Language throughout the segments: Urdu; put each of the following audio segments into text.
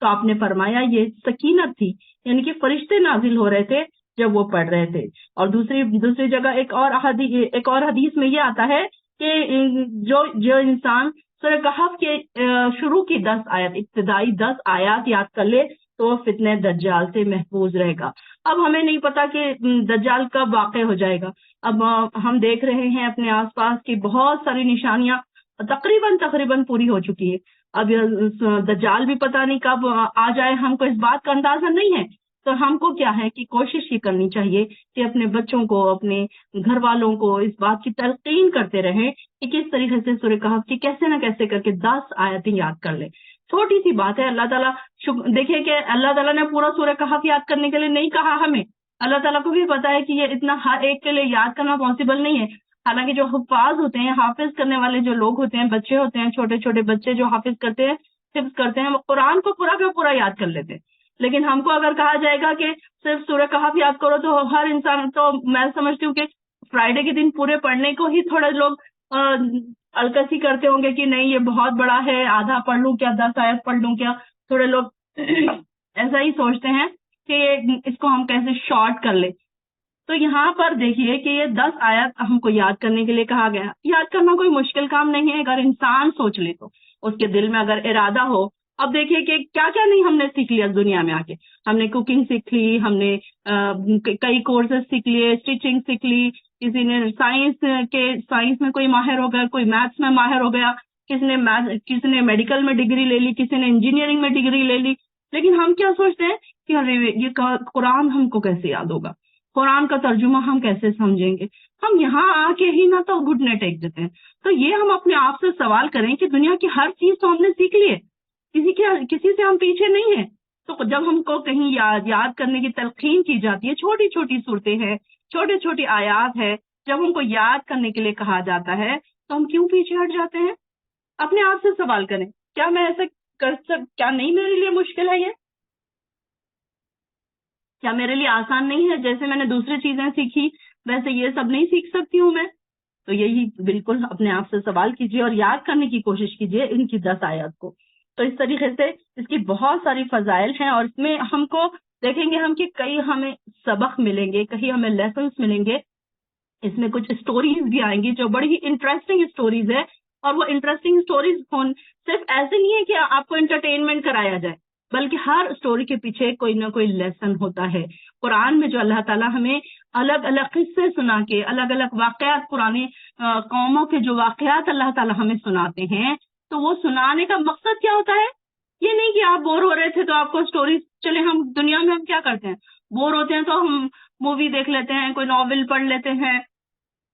تو آپ نے فرمایا یہ سکینت تھی، یعنی کہ فرشتے نازل ہو رہے تھے جب وہ پڑھ رہے تھے۔ اور دوسری جگہ ایک اور حدیث میں یہ آتا ہے کہ جو انسان سورہ کہف کے شروع کی 10 آیات، ابتدائی 10 آیات یاد کر لے تو وہ فتنہ دجال سے محفوظ رہے گا۔ اب ہمیں نہیں پتا کہ دجال کب واقع ہو جائے گا۔ اب ہم دیکھ رہے ہیں اپنے آس پاس کی بہت ساری نشانیاں تقریباً پوری ہو چکی ہے۔ اب دجال بھی پتہ نہیں کب آ جائے، ہم کو اس بات کا اندازہ نہیں ہے۔ تو ہم کو کیا ہے کہ کوشش یہ کرنی چاہیے کہ اپنے بچوں کو، اپنے گھر والوں کو اس بات کی تلقین کرتے رہیں کہ کس طریقے سے سورہ کہف کی کیسے نہ کیسے کر کے 10 آیتیں یاد کر لیں۔ چھوٹی سی بات ہے، اللہ تعالیٰ دیکھیں کہ اللہ تعالیٰ نے پورا سورہ کہف یاد کرنے کے لیے نہیں کہا ہمیں، اللہ تعالیٰ کو بھی پتا ہے کہ یہ اتنا ہر ایک کے لیے یاد کرنا پاسبل نہیں ہے۔ حالانکہ جو حفاظ ہوتے ہیں، حافظ کرنے والے جو لوگ ہوتے ہیں، بچے ہوتے ہیں، چھوٹے چھوٹے بچے جو حافظ کرتے ہیں، حفظ کرتے ہیں، وہ قرآن کو پورا کا پورا یاد کر لیتے ہیں۔ لیکن ہم کو اگر کہا جائے گا کہ صرف سورہ کہف یاد کرو تو ہر انسان، تو میں سمجھتی ہوں کہ فرائیڈے کے دن پورے پڑھنے کو ہی تھوڑے لوگ الکسی کرتے ہوں گے کہ نہیں یہ بہت بڑا ہے، آدھا پڑھ لوں کیا، 10 آیت پڑھ لوں کیا۔ تھوڑے لوگ ایسا ہی سوچتے ہیں کہ اس کو ہم کیسے شارٹ کر لیں۔ تو یہاں پر دیکھیے کہ یہ 10 آیت ہم کو یاد کرنے کے لیے کہا گیا۔ یاد کرنا کوئی مشکل کام نہیں ہے اگر انسان سوچ لے تو، اس کے دل میں اگر ارادہ ہو۔ اب دیکھیے کہ کیا کیا نہیں ہم نے سیکھ لیا دنیا میں آ کے۔ ہم نے کوکنگ سیکھ لی، ہم نے کئی کورسز سیکھ لیے، اسٹیچنگ سیکھ لی، کسی نے سائنس میں کوئی ماہر ہو گیا، کوئی میتھس میں ماہر ہو گیا، کسی نے میڈیکل میں ڈگری لے لی، کسی نے انجینئرنگ میں ڈگری لے لی۔ لیکن ہم کیا سوچتے ہیں کہ ارے یہ قرآن ہم کو کیسے یاد ہوگا، قرآن کا ترجمہ ہم کیسے سمجھیں گے۔ ہم یہاں آ کے ہی نہ تو گھٹنے ٹیک دیتے ہیں۔ تو یہ ہم اپنے آپ سے سوال کریں کہ دنیا کی ہر چیز تو ہم نے سیکھ لی ہے، کسی سے ہم پیچھے نہیں ہیں۔ تو جب ہم کو کہیں یاد کرنے کی تلقین کی جاتی ہے، چھوٹی چھوٹی صورتیں ہیں، چھوٹی چھوٹی آیات ہے، جب ہم کو یاد کرنے کے لیے کہا جاتا ہے تو ہم کیوں پیچھے ہٹ جاتے ہیں؟ اپنے آپ سے سوال کریں، کیا میں ایسا کیا نہیں میرے لیے مشکل ہے؟ یہ کیا میرے لیے آسان نہیں ہے؟ جیسے میں نے دوسری چیزیں سیکھی ویسے یہ سب نہیں سیکھ سکتی ہوں میں؟ تو یہی بالکل اپنے آپ سے سوال کیجئے اور یاد کرنے کی کوشش کیجئے ان کی 10 آیات کو۔ تو اس طریقے سے اس کی بہت ساری فضائل ہیں، اور اس میں ہم کو دیکھیں گے ہم کہ کئی ہمیں سبق ملیں گے، کہیں ہمیں لیسنس ملیں گے۔ اس میں کچھ اسٹوریز بھی آئیں گی جو بڑی ہی انٹرسٹنگ اسٹوریز ہے، اور وہ انٹرسٹنگ اسٹوریز صرف ایسے نہیں ہے کہ آپ کو انٹرٹینمنٹ کرایا جائے، بلکہ ہر اسٹوری کے پیچھے کوئی نہ کوئی لیسن ہوتا ہے۔ قرآن میں جو اللہ تعالیٰ ہمیں الگ الگ قصے سنا کے، الگ الگ واقعات، پرانی قوموں کے جو واقعات اللہ تعالیٰ ہمیں سناتے ہیں، تو وہ سنانے کا مقصد کیا ہوتا ہے؟ یہ نہیں کہ آپ بور ہو رہے تھے تو آپ کو اسٹوریز، چلے ہم دنیا میں ہم کیا کرتے ہیں، بور ہوتے ہیں تو ہم مووی دیکھ لیتے ہیں، کوئی ناول پڑھ لیتے ہیں،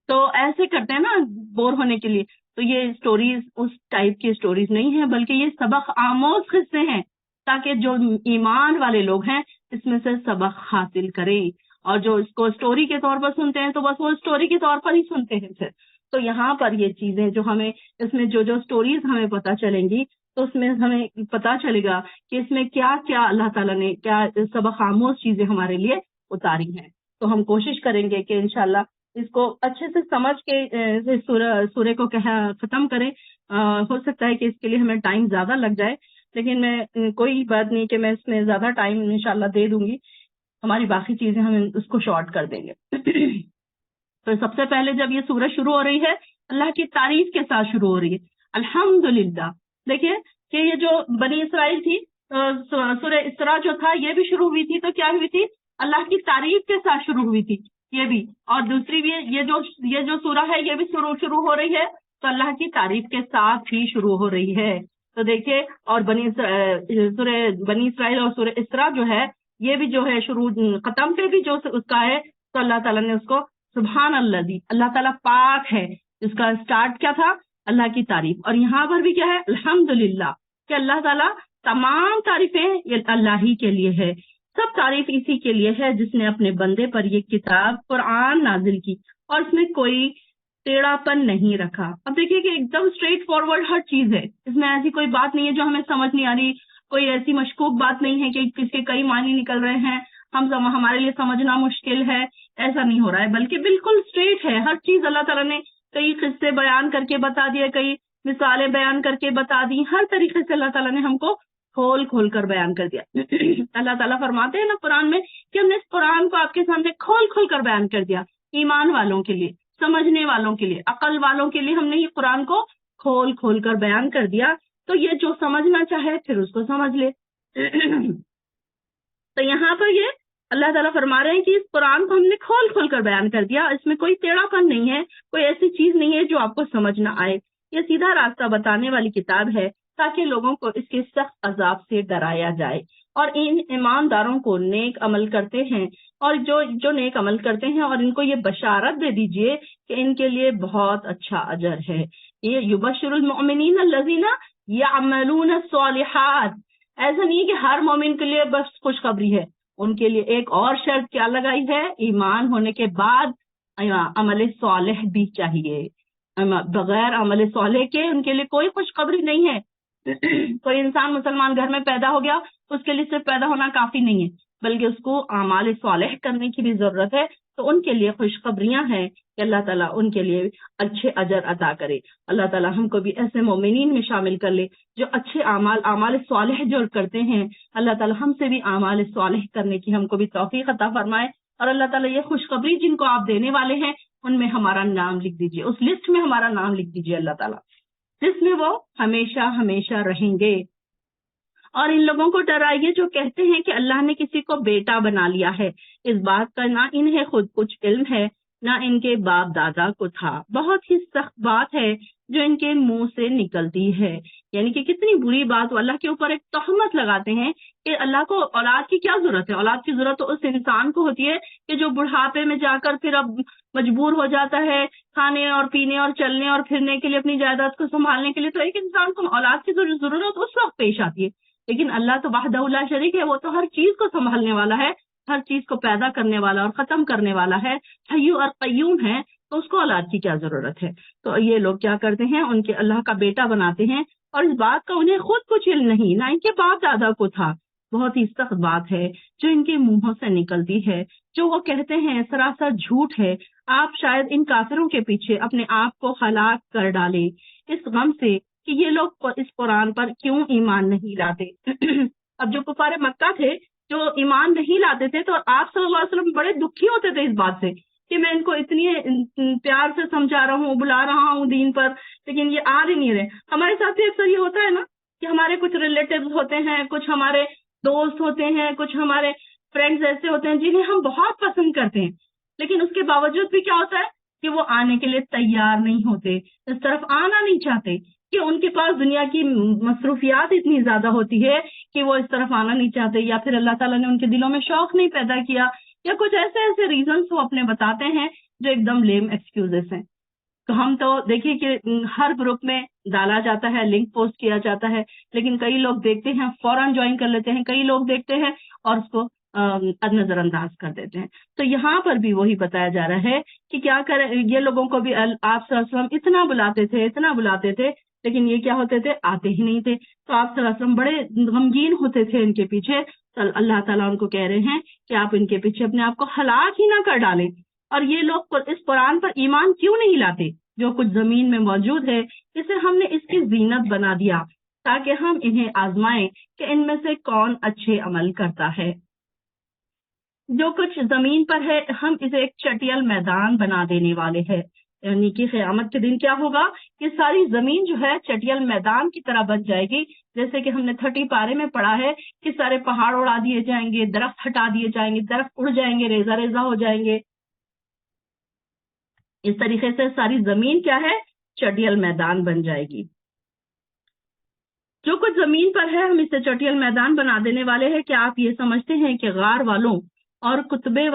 تو ایسے کرتے ہیں نا بور ہونے کے لیے۔ تو یہ اسٹوریز اس ٹائپ کی اسٹوریز نہیں ہیں، بلکہ یہ سبق آموز قصے ہیں، تاکہ جو ایمان والے لوگ ہیں اس میں سے سبق حاصل کریں۔ اور جو اس کو اسٹوری کے طور پر سنتے ہیں تو بس وہ اسٹوری کے طور پر ہی سنتے ہیں پھر۔ تو یہاں پر یہ چیزیں جو ہمیں اس میں جو اسٹوریز ہمیں پتہ چلیں گی، تو اس میں ہمیں پتہ چلے گا کہ اس میں کیا کیا اللہ تعالیٰ نے کیا سبق آموز چیزیں ہمارے لیے اتاری ہیں۔ تو ہم کوشش کریں گے کہ انشاءاللہ اس کو اچھے سے سمجھ کے سورے کو ختم کریں۔ ہو سکتا ہے کہ اس کے لیے ہمیں ٹائم زیادہ لگ جائے، لیکن میں کوئی بات نہیں کہ میں اس میں زیادہ ٹائم انشاءاللہ دے دوں گی، ہماری باقی چیزیں ہم اس کو شارٹ کر دیں گے۔ تو سب سے پہلے جب یہ سورج شروع ہو رہی ہے، اللہ کی تعریف کے ساتھ شروع ہو رہی ہے، الحمدللہ۔ دیکھیے کہ یہ جو بنی اسرائیل تھی، سورہ اسراء جو تھا یہ بھی شروع ہوئی تھی، تو کیا ہوئی تھی؟ اللہ کی تعریف کے ساتھ شروع ہوئی تھی یہ بھی، اور دوسری بھی یہ جو سورہ ہے یہ بھی شروع ہو رہی ہے تو اللہ کی تعریف کے ساتھ ہی شروع ہو رہی ہے۔ تو دیکھیے، اور سورہ بنی اسرائیل اور سورہ اسراء جو ہے یہ بھی جو ہے شروع ختم پہ بھی جو اس کا ہے، تو اللہ تعالیٰ نے اس کو سبحان اللہ تعالیٰ پاک ہے، اس کا سٹارٹ کیا تھا؟ اللہ کی تعریف۔ اور یہاں پر بھی کیا ہے؟ الحمدللہ، کہ اللہ تعالیٰ تمام تعریفیں یہ اللہ ہی کے لیے ہے، سب تعریف اسی کے لیے ہے جس نے اپنے بندے پر یہ کتاب قرآن نازل کی اور اس میں کوئی ٹیڑھا پن نہیں رکھا۔ اب دیکھیے کہ ایک دم اسٹریٹ فارورڈ ہر چیز ہے، اس میں ایسی کوئی بات نہیں ہے جو ہمیں سمجھ نہیں آ رہی، کوئی ایسی مشکوک بات نہیں ہے کہ کس کے کئی معنی نکل رہے ہیں، ہمارے لیے سمجھنا مشکل ہے، ایسا نہیں ہو رہا ہے، بلکہ بالکل اسٹریٹ ہے ہر چیز۔ اللہ تعالیٰ نے کئی قصے بیان کر کے بتا دیے، کئی مثالیں بیان کر کے بتا دی، ہر طریقے سے اللہ تعالیٰ نے ہم کو کھول کھول کر بیان کر دیا۔ اللہ تعالیٰ فرماتے ہیں نا قرآن میں کہ ہم نے اس قرآن کو آپ کے سامنے کھول کھول کر بیان کر دیا، ایمان والوں کے لیے، سمجھنے والوں کے لیے، عقل والوں کے لیے ہم نے یہ قرآن کو کھول کھول کر بیان کر دیا، تو یہ جو سمجھنا چاہے پھر اس کو سمجھ لے۔ تو یہاں پر یہ اللہ تعالیٰ فرما رہے ہیں کہ اس قرآن کو ہم نے کھول کھول کر بیان کر دیا، اس میں کوئی ٹیڑھا پن نہیں ہے، کوئی ایسی چیز نہیں ہے جو آپ کو سمجھ نہ آئے۔ یہ سیدھا راستہ بتانے والی کتاب ہے تاکہ لوگوں کو اس کے سخت عذاب سے ڈرایا جائے، اور ان ایمانداروں کو نیک عمل کرتے ہیں اور جو نیک عمل کرتے ہیں، اور ان کو یہ بشارت دے دیجئے کہ ان کے لیے بہت اچھا اجر ہے۔ یہ یبشر المؤمنین الذین یعملون الصالحات، ایسا نہیں ہے کہ ہر مومن کے لیے بس خوشخبری ہے، ان کے لیے ایک اور شرط کیا لگائی ہے، ایمان ہونے کے بعد عمل صالح بھی چاہیے، بغیر عمل صالح کے ان کے لیے کوئی خوشخبری نہیں ہے۔ کوئی انسان مسلمان گھر میں پیدا ہو گیا، اس کے لیے صرف پیدا ہونا کافی نہیں ہے، بلکہ اس کو اعمال صالح کرنے کی بھی ضرورت ہے۔ تو ان کے لیے خوشخبریاں ہیں کہ اللہ تعالیٰ ان کے لیے اچھے اجر عطا کرے۔ اللہ تعالیٰ ہم کو بھی ایسے مومنین میں شامل کر لے جو اچھے اعمال صالح جو کرتے ہیں۔ اللہ تعالیٰ ہم سے بھی اعمال صالح کرنے کی ہم کو بھی توفیق عطا فرمائے، اور اللہ تعالیٰ یہ خوشخبری جن کو آپ دینے والے ہیں ان میں ہمارا نام لکھ دیجیے، اس لسٹ میں ہمارا نام لکھ دیجیے اللہ تعالیٰ، جس میں وہ ہمیشہ ہمیشہ رہیں گے۔ اور ان لوگوں کو ڈرائیے جو کہتے ہیں کہ اللہ نے کسی کو بیٹا بنا لیا ہے، اس بات کا نہ انہیں خود کچھ علم ہے نہ ان کے باپ دادا کو تھا، بہت ہی سخت بات ہے جو ان کے منہ سے نکلتی ہے۔ یعنی کہ کتنی بری بات، وہ اللہ کے اوپر ایک تہمت لگاتے ہیں کہ اللہ کو اولاد کی کیا ضرورت ہے، اولاد کی ضرورت تو اس انسان کو ہوتی ہے کہ جو بڑھاپے میں جا کر پھر اب مجبور ہو جاتا ہے کھانے اور پینے اور چلنے اور پھرنے کے لیے، اپنی جائیداد کو سنبھالنے کے لیے، تو ایک انسان کو اولاد کی ضرورت اس وقت پیش آتی ہے۔ لیکن اللہ تو وحدہ لا شریک ہے، وہ تو ہر چیز کو سنبھالنے والا ہے، ہر چیز کو پیدا کرنے والا اور ختم کرنے والا ہے، حی اور قیوم ہے، تو اس کو اولاد کی کیا ضرورت ہے۔ تو یہ لوگ کیا کرتے ہیں، ان کے اللہ کا بیٹا بناتے ہیں، اور اس بات کا انہیں خود کچھ علم نہیں، نہ ان کے باپ دادا کو تھا۔ بہت ہی سخت بات ہے جو ان کے منہوں سے نکلتی ہے، جو وہ کہتے ہیں سراسر جھوٹ ہے۔ آپ شاید ان کافروں کے پیچھے اپنے آپ کو ہلاک کر ڈالے اس غم سے کہ یہ لوگ اس قرآن پر کیوں ایمان نہیں لاتے۔ اب جو کفار مکہ تھے جو ایمان نہیں لاتے تھے، تو آپ صلی اللہ علیہ وسلم بڑے دکھی ہوتے تھے اس بات سے کہ میں ان کو اتنی پیار سے سمجھا رہا ہوں، بلا رہا ہوں دین پر، لیکن یہ آ ہی نہیں رہے۔ ہمارے ساتھ بھی اکثر یہ ہوتا ہے نا کہ ہمارے کچھ ریلیٹیوز ہوتے ہیں، کچھ ہمارے دوست ہوتے ہیں، کچھ ہمارے فرینڈز ایسے ہوتے ہیں جنہیں ہم بہت پسند کرتے ہیں، لیکن اس کے باوجود بھی کیا ہوتا ہے کہ وہ آنے کے لیے تیار نہیں ہوتے، اس طرف آنا نہیں چاہتے، کہ ان کے پاس دنیا کی مصروفیات اتنی زیادہ ہوتی ہے کہ وہ اس طرف آنا نہیں چاہتے، یا پھر اللہ تعالیٰ نے ان کے دلوں میں شوق نہیں پیدا کیا، یا کچھ ایسے ریزنس وہ اپنے بتاتے ہیں جو ایک دم لیم ایکسکیوزز ہیں۔ تو ہم تو دیکھیے کہ ہر گروپ میں ڈالا جاتا ہے، لنک پوسٹ کیا جاتا ہے، لیکن کئی لوگ دیکھتے ہیں فوراً جوائن کر لیتے ہیں، کئی لوگ دیکھتے ہیں اور اس کو نظر انداز کر دیتے ہیں۔ تو یہاں پر بھی وہی بتایا جا رہا ہے کہ کیا کریں، یہ لوگوں کو بھی آپ صلی اللہ علیہ وسلم اتنا بلاتے تھے لیکن یہ کیا ہوتے تھے، آتے ہی نہیں تھے۔ تو آپ صلی اللہ علیہ وسلم بڑے غمگین ہوتے تھے ان کے پیچھے۔ تو اللہ تعالیٰ ان کو کہہ رہے ہیں کہ آپ ان کے پیچھے اپنے آپ کو ہلاک ہی نہ کر ڈالیں۔ اور یہ لوگ اس قرآن پر ایمان کیوں نہیں لاتے؟ جو کچھ زمین میں موجود ہے اسے ہم نے اس کی زینت بنا دیا تاکہ ہم انہیں آزمائیں کہ ان میں سے کون اچھے عمل کرتا ہے۔ جو کچھ زمین پر ہے ہم اسے ایک چٹیل میدان بنا دینے والے ہیں، یعنی کہ قیامت کے دن کیا ہوگا کہ ساری زمین جو ہے چٹیل میدان کی طرح بن جائے گی، جیسے کہ ہم نے 30 پارے میں پڑھا ہے کہ سارے پہاڑ اڑا دیے جائیں گے، درخت ہٹا دیے جائیں گے، درخت اڑ جائیں گے، ریزہ ریزہ ہو جائیں گے۔ اس طریقے سے ساری زمین کیا ہے، چٹیل میدان بن جائے گی۔ جو کچھ زمین پر ہے ہم اسے چٹیل میدان بنا دینے والے ہیں۔ کیا آپ یہ سمجھتے ہیں کہ غار والوں اور کتبے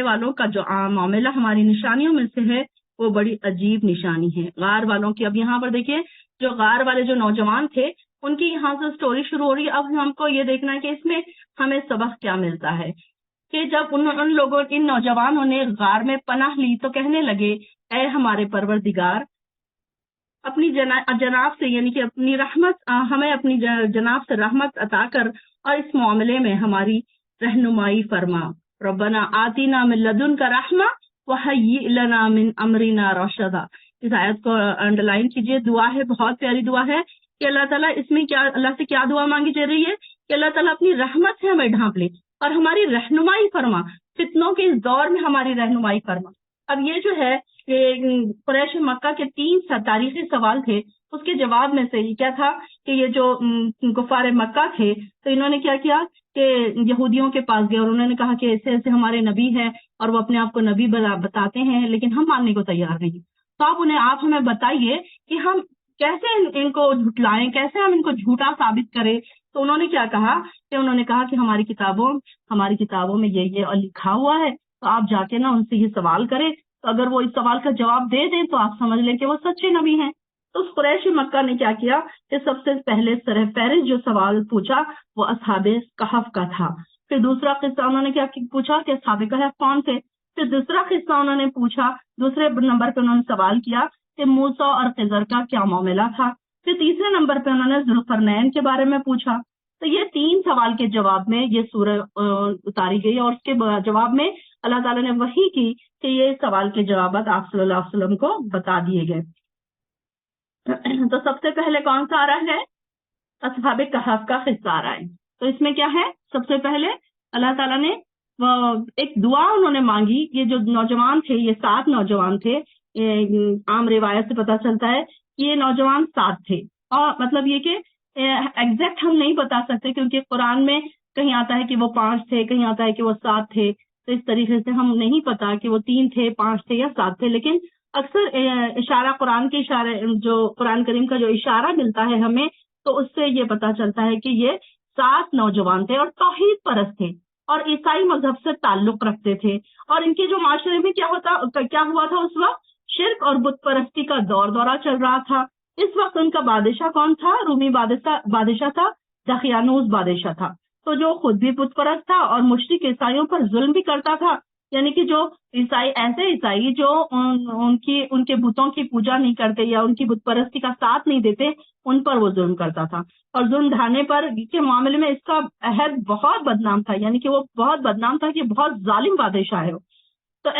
والوں کا جو عام معاملہ ہماری نشانیوں میں سے ہے وہ بڑی عجیب نشانی ہے۔ غار والوں کی، اب یہاں پر دیکھیے جو غار والے جو نوجوان تھے ان کی یہاں سے سٹوری شروع ہو رہی ہے۔ اب ہم کو یہ دیکھنا ہے کہ اس میں ہمیں سبق کیا ملتا ہے کہ جب ان نوجوانوں نے غار میں پناہ لی تو کہنے لگے، اے ہمارے پروردگار، اپنی جناب سے، یعنی کہ اپنی رحمت، ہمیں اپنی جناب سے رحمت عطا کر اور اس معاملے میں ہماری رہنمائی فرما۔ ربنا آتینا من لدنک رحمہ وہیئ لنا من امرنا رشدا۔ اس آیت کو انڈر لائن کیجئے، دعا ہے، بہت پیاری دعا ہے کہ اللہ تعالیٰ اس میں کیا، اللہ سے کیا دعا مانگی جا رہی ہے کہ اللہ تعالیٰ اپنی رحمت سے ہمیں ڈھانپ لے اور ہماری رہنمائی فرما، فتنوں کے اس دور میں ہماری رہنمائی فرما۔ اب یہ جو ہے کہ قریش مکہ کے 3 تاریخی سوال تھے، اس کے جواب میں سے یہ کیا تھا کہ یہ جو کفار مکہ تھے تو انہوں نے کیا کیا کہ یہودیوں کے پاس گئے اور انہوں نے کہا کہ ایسے ایسے ہمارے نبی ہیں اور وہ اپنے آپ کو نبی بتاتے ہیں لیکن ہم ماننے کو تیار نہیں۔ تو آپ ہمیں بتائیے کہ ہم کیسے ان کو جھٹلائیں، کیسے ہم ان کو جھوٹا ثابت کریں۔ تو انہوں نے کیا کہا کہ انہوں نے کہا کہ ہماری کتابوں میں یہ لکھا ہوا ہے، تو آپ جا کے نا ان سے یہ سوال کریں، تو اگر وہ اس سوال کا جواب دے دیں تو آپ سمجھ لیں کہ وہ سچے نبی ہیں۔ تو اس قریش مکہ نے کیا کیا کہ سب سے پہلے سر فہرست جو سوال پوچھا وہ اصحاب کہف کا تھا۔ پھر دوسرا قصہ انہوں نے کیا پوچھا کہ اصحاب کہف کون تھے۔ پھر دوسرا قصہ انہوں نے پوچھا، دوسرے نمبر پہ انہوں نے سوال کیا کہ موسیٰ اور خضر کا کیا معاملہ تھا۔ پھر تیسرے نمبر پہ انہوں نے ذوالقرنین کے بارے میں پوچھا۔ تو یہ 3 سوال کے جواب میں یہ سورہ اتاری گئی اور اس کے جواب میں اللہ تعالیٰ نے وحی کی کہ یہ سوال کے جوابات آپ صلی اللہ علیہ وسلم کو بتا دیے گئے۔ تو سب سے پہلے کون سا آ رہا ہے؟ اصحاب کہف کا قصہ آ رہا ہے۔ تو اس میں کیا ہے، سب سے پہلے اللہ تعالیٰ نے ایک دعا انہوں نے مانگی۔ یہ جو نوجوان تھے، یہ 7 نوجوان تھے، عام روایت سے پتہ چلتا ہے کہ یہ نوجوان 7 تھے، اور مطلب یہ کہ ایگزیکٹ ہم نہیں بتا سکتے کیونکہ قرآن میں کہیں آتا ہے کہ وہ 5 تھے، کہیں آتا ہے کہ وہ 7 تھے، تو اس طریقے سے ہم نہیں پتا کہ وہ 3 تھے، 5 تھے یا 7 تھے، لیکن اکثر اشارہ قرآن کے اشارے جو قرآن کریم کا جو اشارہ ملتا ہے ہمیں، تو اس سے یہ پتا چلتا ہے کہ یہ 7 نوجوان تھے اور توحید پرست تھے اور عیسائی مذہب سے تعلق رکھتے تھے، اور ان کے جو معاشرے میں کیا ہوا تھا اس وقت شرک اور بت پرستی کا دورہ چل رہا تھا۔ اس وقت ان کا بادشاہ کون تھا؟ رومی بادشاہ تھا، دقیانوس بادشاہ تھا، تو جو خود بھی بت پرست تھا اور مشرک عیسائیوں پر ظلم بھی کرتا تھا، یعنی کہ جو عیسائی جو ان کے بتوں کی پوجا نہیں کرتے یا ان کی بت پرستی کا ساتھ نہیں دیتے، ان پر وہ ظلم کرتا تھا، اور ظلم ڈھانے پر کے معاملے میں اس کا عہد بہت بدنام تھا، یعنی کہ وہ بہت بدنام تھا کہ بہت ظالم بادشاہ ہے۔ تو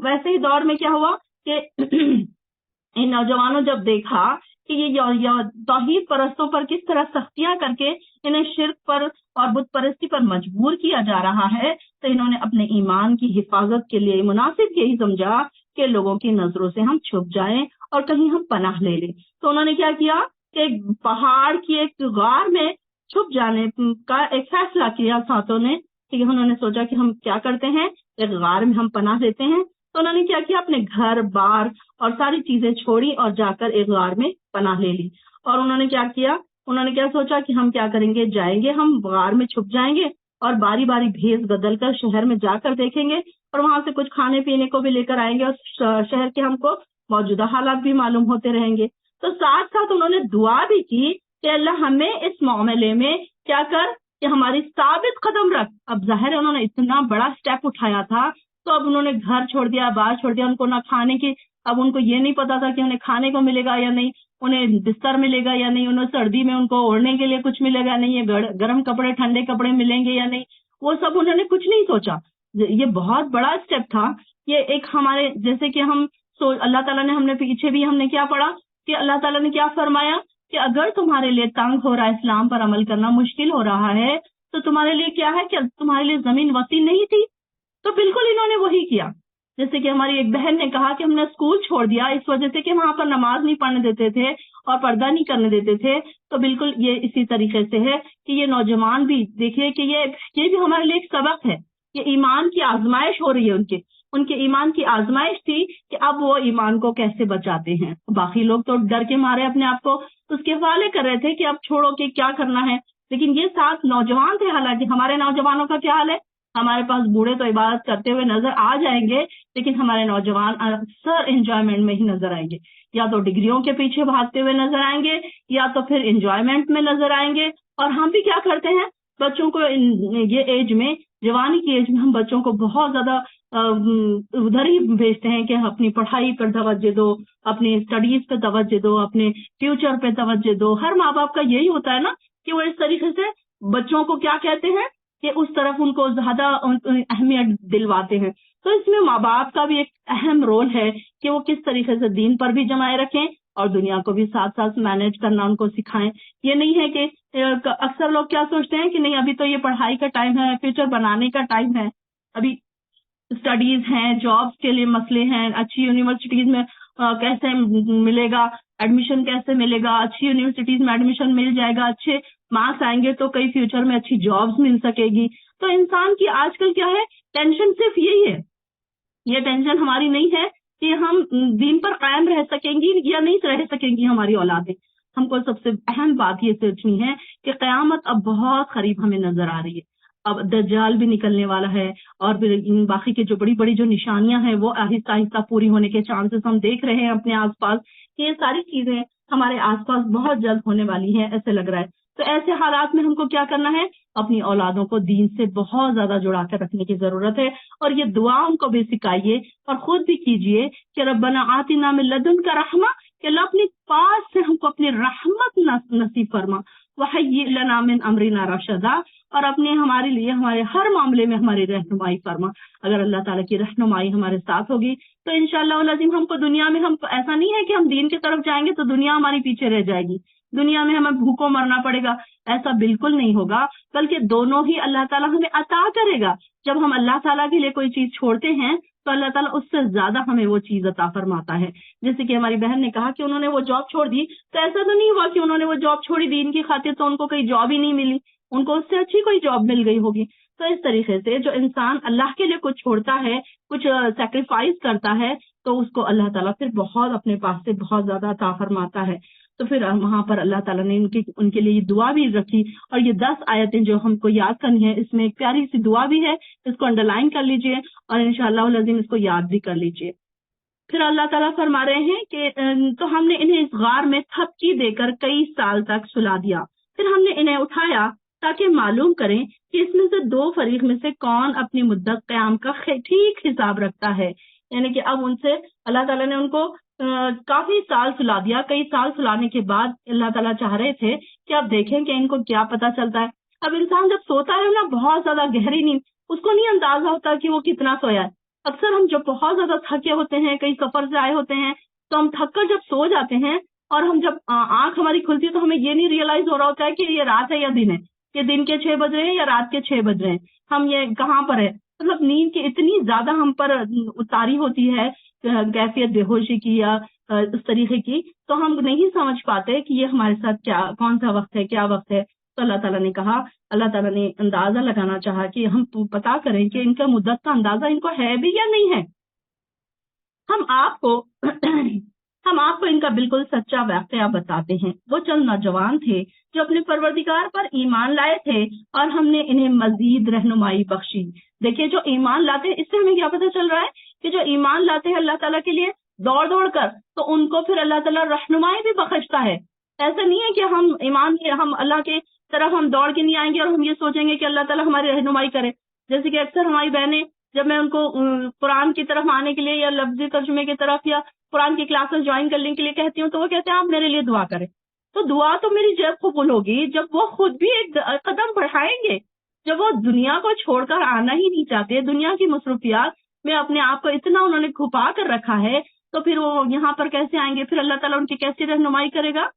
ویسے ہی دور میں کیا ہوا کہ ان نوجوانوں جب دیکھا کہ یہ توحید پرستوں پر کس طرح سختیاں کر کے انہیں شرک پر اور بت پرستی پر مجبور کیا جا رہا ہے، تو انہوں نے اپنے ایمان کی حفاظت کے لیے مناسب یہی سمجھا کہ لوگوں کی نظروں سے ہم چھپ جائیں اور کہیں ہم پناہ لے لیں۔ تو انہوں نے کیا کیا کہ پہاڑ کی ایک غار میں چھپ جانے کا ایک فیصلہ کیا ساتھوں نے، کہ انہوں نے سوچا کہ ہم کیا کرتے ہیں، ایک غار میں ہم پناہ لیتے ہیں۔ تو انہوں نے کیا کیا، اپنے گھر بار اور ساری چیزیں چھوڑی اور جا کر ایک غار میں پناہ لے لی۔ اور انہوں نے کیا سوچا کہ ہم کیا کریں گے، جائیں گے، ہم غار میں چھپ جائیں گے اور باری باری بھیس بدل کر شہر میں جا کر دیکھیں گے اور وہاں سے کچھ کھانے پینے کو بھی لے کر آئیں گے اور شہر کے ہم کو موجودہ حالات بھی معلوم ہوتے رہیں گے۔ تو ساتھ ساتھ انہوں نے دعا بھی کی کہ اللہ ہمیں اس معاملے میں کیا کر کہ ہماری ثابت قدم رکھ۔ اب ظاہر ہے انہوں نے اتنا بڑا سٹیپ اٹھایا تھا، تو اب انہوں نے گھر چھوڑ دیا، بار چھوڑ دیا، ان کو نہ کھانے کی، اب ان کو یہ نہیں پتا تھا کہ انہیں کھانے کو ملے گا یا نہیں، انہیں بستر ملے گا یا نہیں، انہیں سردی میں ان کو اوڑھنے کے لیے کچھ ملے گا نہیں، یہ گرم کپڑے ٹھنڈے کپڑے ملیں گے یا نہیں، وہ سب انہوں نے کچھ نہیں سوچا۔ یہ بہت بڑا اسٹیپ تھا۔ یہ ایک ہمارے جیسے کہ اللہ تعالیٰ نے ہم نے پیچھے بھی ہم نے کیا پڑھا کہ اللہ تعالیٰ نے کیا فرمایا کہ اگر تمہارے لیے تنگ ہو رہا ہے، اسلام پر عمل کرنا مشکل ہو رہا ہے، تو تمہارے لیے کیا ہے کہ تمہارے لیے زمین وسیع نہیں تھی، تو بالکل انہوں نے وہی کیا۔ جیسے کہ ہماری ایک بہن نے کہا کہ ہم نے اسکول چھوڑ دیا اس وجہ سے کہ وہاں پر نماز نہیں پڑھنے دیتے تھے اور پردہ نہیں کرنے دیتے تھے، تو بالکل یہ اسی طریقے سے ہے کہ یہ نوجوان بھی دیکھیے کہ یہ بھی ہمارے لیے ایک سبق ہے، یہ ایمان کی آزمائش ہو رہی ہے، ان کے ایمان کی آزمائش تھی کہ اب وہ ایمان کو کیسے بچاتے ہیں۔ باقی لوگ تو ڈر کے مارے اپنے آپ کو اس کے حوالے کر رہے تھے کہ اب چھوڑو کہ کیا کرنا ہے، لیکن یہ 7 نوجوان تھے۔ حالانکہ ہمارے نوجوانوں کا کیا حال ہے، ہمارے پاس بوڑھے تو عبادت کرتے ہوئے نظر آ جائیں گے، لیکن ہمارے نوجوان اکثر انجوائمنٹ میں ہی نظر آئیں گے، یا تو ڈگریوں کے پیچھے بھاگتے ہوئے نظر آئیں گے یا تو پھر انجوائمنٹ میں نظر آئیں گے۔ اور ہم بھی کیا کرتے ہیں، بچوں کو یہ ایج میں، جوانی کی ایج میں ہم بچوں کو بہت زیادہ ادھر ہی بھیجتے ہیں کہ اپنی پڑھائی پر توجہ دو، اپنی اسٹڈیز پہ توجہ دو، اپنے فیوچر پہ توجہ دو۔ ہر ماں باپ کا یہی ہوتا ہے نا کہ وہ اس طریقے سے بچوں کو کیا کہتے ہیں کہ اس طرف ان کو زیادہ اہمیت دلواتے ہیں۔ تو اس میں ماں باپ کا بھی ایک اہم رول ہے کہ وہ کس طریقے سے دین پر بھی جمائے رکھیں اور دنیا کو بھی ساتھ ساتھ مینج کرنا ان کو سکھائیں. یہ نہیں ہے کہ اکثر لوگ کیا سوچتے ہیں کہ نہیں ابھی تو یہ پڑھائی کا ٹائم ہے, فیوچر بنانے کا ٹائم ہے, ابھی اسٹڈیز ہیں, جابس کے لیے مسئلے ہیں, اچھی یونیورسٹیز میں کیسے ملے گا ایڈمیشن, کیسے ملے گا, اچھی یونیورسٹیز میں ایڈمیشن مل جائے گا, اچھے مارکس آئیں گے تو کئی فیوچر میں اچھی جابس مل سکے گی. تو انسان کی آج کل کیا ہے ٹینشن صرف یہی ہے. یہ ٹینشن ہماری نہیں ہے کہ ہم دین پر قائم رہ سکیں گی یا نہیں رہ سکیں گی ہماری اولادیں. ہم کو سب سے اہم بات یہ سوچنی ہے کہ قیامت اب بہت قریب ہمیں نظر آ رہی ہے. اب دجال بھی نکلنے والا ہے, اور پھر باقی کے جو بڑی بڑی جو نشانیاں ہیں وہ آہستہ آہستہ پوری ہونے کے چانسز ہم دیکھ رہے ہیں اپنے آس پاس, کہ یہ ساری چیزیں ہمارے آس پاس بہت جلد ہونے والی ہیں ایسے لگ رہا ہے. تو ایسے حالات میں ہم کو کیا کرنا ہے, اپنی اولادوں کو دین سے بہت زیادہ جڑا کر رکھنے کی ضرورت ہے, اور یہ دعا ان کو بھی سکھائیے اور خود بھی کیجئے کہ ربنا آتنا من لدنک رحمہ, کہ اللہ اپنے پاس سے ہم کو اپنی رحمت نصیب فرما, وہیئ لنا من امرنا رشدا, اور اپنے ہمارے لیے ہمارے ہر معاملے میں ہماری رہنمائی فرما. اگر اللہ تعالیٰ کی رہنمائی ہمارے ساتھ ہوگی تو انشاءاللہ العظیم ہم کو دنیا میں ہم ایسا نہیں ہے کہ ہم دین کی طرف جائیں گے تو دنیا ہماری پیچھے رہ جائے گی, دنیا میں ہمیں بھوکوں مرنا پڑے گا, ایسا بالکل نہیں ہوگا, بلکہ دونوں ہی اللہ تعالیٰ ہمیں عطا کرے گا. جب ہم اللہ تعالیٰ کے لیے کوئی چیز چھوڑتے ہیں تو اللہ تعالیٰ اس سے زیادہ ہمیں وہ چیز عطا فرماتا ہے. جیسے کہ ہماری بہن نے کہا کہ انہوں نے وہ جاب چھوڑ دی, تو ایسا تو نہیں ہوا کہ انہوں نے وہ جاب چھوڑی دین کی خاطر تو ان کو کوئی جاب ہی نہیں ملی, ان کو اس سے اچھی کوئی جاب مل گئی ہوگی. تو اس طریقے سے جو انسان اللہ کے لیے کچھ چھوڑتا ہے, کچھ سیکریفائس کرتا ہے, تو اس کو اللہ تعالیٰ پھر بہت اپنے پاس سے بہت زیادہ عطا فرماتا ہے. تو پھر وہاں پر اللہ تعالیٰ نے ان کے لیے یہ دعا بھی رکھی, اور یہ 10 آیتیں جو ہم کو یاد کرنی ہے, اس میں ایک پیاری سی دعا بھی ہے, اس کو انڈر لائن کر لیجئے اور انشاءاللہ العظیم اس کو یاد بھی کر لیجئے. پھر اللہ تعالیٰ فرما رہے ہیں کہ تو ہم نے انہیں اس غار میں تھپکی دے کر کئی سال تک سلا دیا, پھر ہم نے انہیں اٹھایا تاکہ معلوم کریں کہ اس میں سے 2 فریق میں سے کون اپنی مدت قیام کا ٹھیک حساب رکھتا ہے. یعنی کہ اب ان سے اللہ تعالیٰ نے ان کو کافی سال سلا دیا. کئی سال سلانے کے بعد اللہ تعالیٰ چاہ رہے تھے کہ اب دیکھیں کہ ان کو کیا پتا چلتا ہے. اب انسان جب سوتا ہے نا بہت زیادہ گہری نیند, اس کو نہیں اندازہ ہوتا کہ وہ کتنا سویا ہے. اکثر ہم جب بہت زیادہ تھکے ہوتے ہیں, کئی سفر سے آئے ہوتے ہیں, تو ہم تھک کر جب سو جاتے ہیں اور ہم جب آنکھ ہماری کھلتی ہے تو ہمیں یہ نہیں ریئلائز ہو رہا ہوتا ہے کہ یہ رات ہے یا دن ہے, کہ دن کے 6 بج رہے ہیں یا رات کے 6 بج رہے ہیں, ہم یہ کہاں پر ہے. مطلب نیند کی اتنی زیادہ ہم پر اتاری ہوتی ہے کیفیت بے ہوشی کی یا اس طریقے کی, تو ہم نہیں سمجھ پاتے کہ یہ ہمارے ساتھ کیا, کون سا وقت ہے, کیا وقت ہے. تو اللہ تعالیٰ نے کہا, اللہ تعالیٰ نے اندازہ لگانا چاہا کہ ہم پتا کریں کہ ان کا مدت کا اندازہ ان کو ہے بھی یا نہیں ہے. ہم آپ کو ان کا بالکل سچا واقعہ بتاتے ہیں. وہ چند نوجوان تھے جو اپنے پروردگار پر ایمان لائے تھے اور ہم نے انہیں مزید رہنمائی بخشی. دیکھیے جو ایمان لاتے ہیں, اس سے ہمیں کیا پتہ چل رہا ہے کہ جو ایمان لاتے ہیں اللہ تعالیٰ کے لیے دوڑ دوڑ کر, تو ان کو پھر اللہ تعالیٰ رہنمائی بھی بخشتا ہے. ایسا نہیں ہے کہ ہم اللہ کے طرف ہم دوڑ کے نہیں آئیں گے اور ہم یہ سوچیں گے کہ اللہ تعالیٰ ہماری رہنمائی کرے. جیسے کہ اکثر ہماری بہنیں, جب میں ان کو قرآن کی طرف آنے کے لیے یا لفظی ترجمے کی طرف یا قرآن کی کلاسز جوائن کرنے کے لیے کہتی ہوں, تو وہ کہتے ہیں آپ میرے لیے دعا کریں. تو دعا تو میری جب قبول ہوگی جب وہ خود بھی ایک قدم بڑھائیں گے. جب وہ دنیا کو چھوڑ کر آنا ہی نہیں چاہتے, دنیا کی مصروفیات میں اپنے آپ کو اتنا انہوں نے کھپا کر رکھا ہے, تو پھر وہ یہاں پر کیسے آئیں گے؟ پھر اللہ تعالیٰ ان کی کیسی رہنمائی کرے گا؟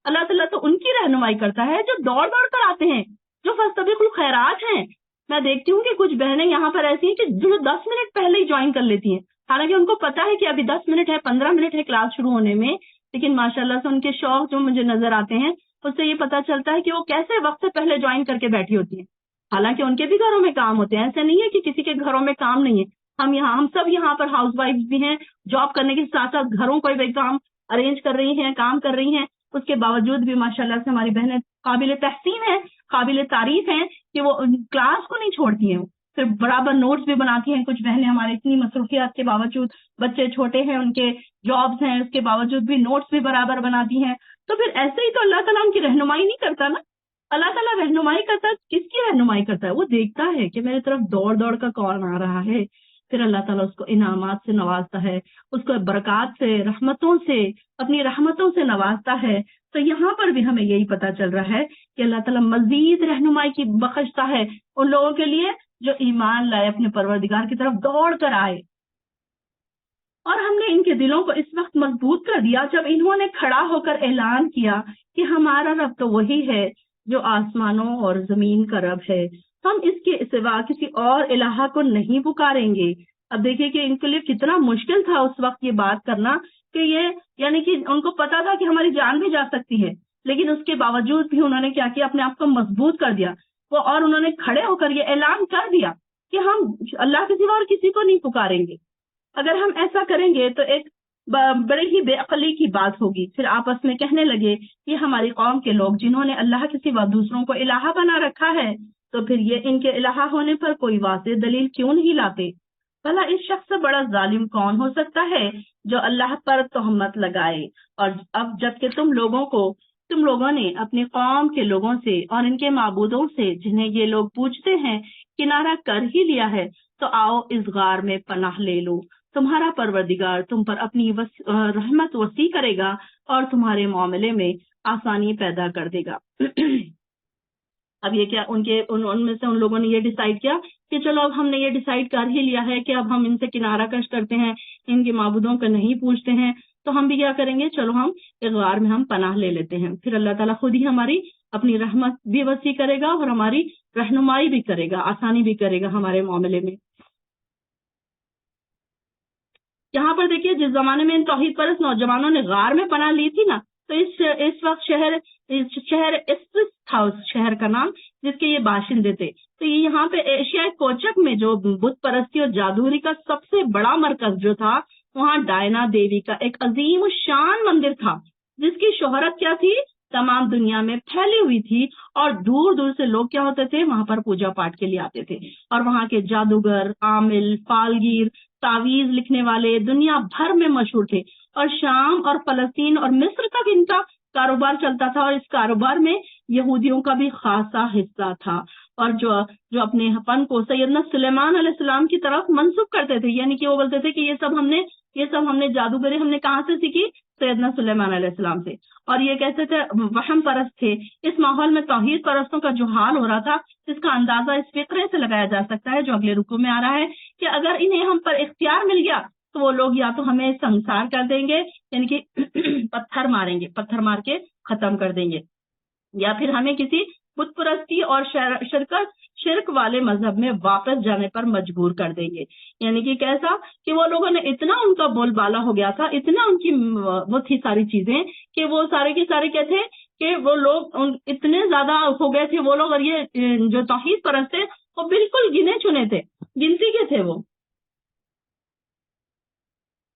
اللہ تعالیٰ تو ان کی رہنمائی کرتا ہے جو دوڑ دوڑ کر آتے ہیں, جو فاستبقوا الخیرات ہیں. میں دیکھتی ہوں کہ کچھ بہنیں یہاں پر ایسی ہیں کہ جو 10 منٹ پہلے ہی جوائن کر لیتی ہیں, حالانکہ ان کو پتا ہے کہ ابھی 10 منٹ ہے, 15 منٹ ہے کلاس شروع ہونے میں, لیکن ماشاءاللہ سے ان کے شوق جو مجھے نظر آتے ہیں اس سے یہ پتا چلتا ہے کہ وہ کیسے وقت سے پہلے جوائن کر کے بیٹھی ہوتی ہیں. حالانکہ ان کے بھی گھروں میں کام ہوتے ہیں, ایسا نہیں ہے کہ کسی کے گھروں میں کام نہیں ہے. ہم سب یہاں پر ہاؤس وائف بھی ہیں, جاب کرنے کے ساتھ ساتھ گھروں کو بھی کام ارینج کر رہی ہیں, کام کر رہی ہیں. اس کے باوجود بھی ماشاءاللہ سے ہماری بہنیں قابل تحسین ہیں, قابل تعریف ہیں کہ وہ کلاس کو نہیں چھوڑتی ہیں, پھر برابر نوٹس بھی بناتی ہیں. کچھ بہنیں ہمارے اتنی مصروفیات کے باوجود, بچے چھوٹے ہیں, ان کے جابس ہیں, اس کے باوجود بھی نوٹس بھی برابر بناتی ہیں. تو پھر ایسے ہی تو اللہ تعالیٰ ان کی رہنمائی نہیں کرتا نا. اللہ تعالیٰ رہنمائی کرتا ہے, کس کی رہنمائی کرتا ہے؟ وہ دیکھتا ہے کہ میرے طرف دوڑ دوڑ کا کون آ رہا ہے. پھر اللہ تعالیٰ اس کو انعامات سے نوازتا ہے, اس کو برکات سے, رحمتوں سے, اپنی رحمتوں سے نوازتا ہے. تو یہاں پر بھی ہمیں یہی پتا چل رہا ہے کہ اللہ تعالیٰ مزید رہنمائی کی بخشتا ہے ان لوگوں کے لیے جو ایمان لائے, اپنے پروردگار کی طرف دوڑ کر آئے. اور ہم نے ان کے دلوں کو اس وقت مضبوط کر دیا جب انہوں نے کھڑا ہو کر اعلان کیا کہ ہمارا رب تو وہی ہے جو آسمانوں اور زمین کا رب ہے، ہم اس کے سوا کسی اور الہ کو نہیں پکاریں گے۔ اب دیکھیں کہ ان کے لیے کتنا مشکل تھا اس وقت یہ بات کرنا کہ یہ یعنی کہ ان کو پتا تھا کہ ہماری جان بھی جا سکتی ہے، لیکن اس کے باوجود بھی انہوں نے کیا کیا، اپنے آپ کو مضبوط کر دیا وہ، اور انہوں نے کھڑے ہو کر یہ اعلان کر دیا کہ ہم اللہ کے سوا اور کسی کو نہیں پکاریں گے۔ اگر ہم ایسا کریں گے تو ایک بڑی ہی بے عقلی کی بات ہوگی۔ پھر آپس میں کہنے لگے کہ ہماری قوم کے لوگ جنہوں نے اللہ کے سوا دوسروں کو الہ بنا رکھا ہے تو پھر یہ ان کے الہ ہونے پر کوئی واضح دلیل کیوں نہیں لاتے؟ بھلا اس شخص سے بڑا ظالم کون ہو سکتا ہے جو اللہ پر تہمت لگائے؟ اور اب جب کہ تم لوگوں نے اپنی قوم کے لوگوں سے اور ان کے معبودوں سے جنہیں یہ لوگ پوجتے ہیں کنارہ کر ہی لیا ہے، تو آؤ اس غار میں پناہ لے لو، تمہارا پروردگار تم پر اپنی رحمت وسیع کرے گا اور تمہارے معاملے میں آسانی پیدا کر دے گا۔ اب یہ کیا ان میں سے ان لوگوں نے یہ ڈیسائیڈ کیا کہ چلو اب ہم نے یہ ڈیسائیڈ کر ہی لیا ہے کہ اب ہم ان سے کنارہ کش کرتے ہیں، ان کے معبودوں کو نہیں پوچھتے ہیں، تو ہم بھی کیا کریں گے، چلو ہم ایک غار میں ہم پناہ لے لیتے ہیں۔ پھر اللہ تعالیٰ خود ہی ہماری اپنی رحمت بھی وسیع کرے گا اور ہماری رہنمائی بھی کرے گا، آسانی بھی کرے گا ہمارے معاملے میں۔ یہاں پر دیکھیے جس زمانے میں ان توحید پرست نوجوانوں نے غار میں پناہ لی تھی نا، تو اس وقت شہر اسپرس تھا اس شہر کا نام، جس کے یہ باشندے تھے۔ تو یہاں پہ ایشیا کوچک میں جو بت پرستی اور جادوگری کا سب سے بڑا مرکز جو تھا، وہاں ڈائنا دیوی کا ایک عظیم الشان مندر تھا، جس کی شہرت کیا تھی، تمام دنیا میں پھیلی ہوئی تھی، اور دور دور سے لوگ کیا ہوتے تھے، وہاں پر پوجا پاٹ کے لیے آتے تھے، اور وہاں کے جادوگر، عامل، فالگیر، تعویذ لکھنے والے دنیا بھر میں مشہور تھے، اور شام اور فلسطین اور مصر تک ان کا کاروبار چلتا تھا، اور اس کاروبار میں یہودیوں کا بھی خاصا حصہ تھا، اور جو اپنے فن کو سیدنا سلیمان علیہ السلام کی طرف منسوب کرتے تھے، یعنی کہ وہ بولتے تھے کہ یہ سب ہم نے جادوگری ہم نے کہاں سے سیکھی، سیدنا سلیمان علیہ السلام سے، اور یہ کیسے تھے، وہم پرست تھے۔ اس ماحول میں توحید پرستوں کا جو حال ہو رہا تھا، اس کا اندازہ اس فقرے سے لگایا جا سکتا ہے جو اگلے رکوع میں آ رہا ہے، کہ اگر انہیں ہم پر اختیار مل گیا تو وہ لوگ یا تو ہمیں سنسار کر دیں گے، یعنی کہ پتھر ماریں گے، پتھر مار کے ختم کر دیں گے، یا پھر ہمیں کسی بت پرستی اور شرک والے مذہب میں واپس جانے پر مجبور کر دیں گے۔ یعنی کہ کیسا کہ وہ لوگوں نے اتنا ان کا بول بالا ہو گیا تھا، اتنا ان کی وہ تھی ساری چیزیں کہ وہ سارے کے سارے کیا تھے کہ وہ لوگ اتنے زیادہ ہو گئے تھے وہ لوگ، اور یہ جو توحید پرست تھے وہ بالکل گنے چنے تھے، گنتی کے تھے وہ۔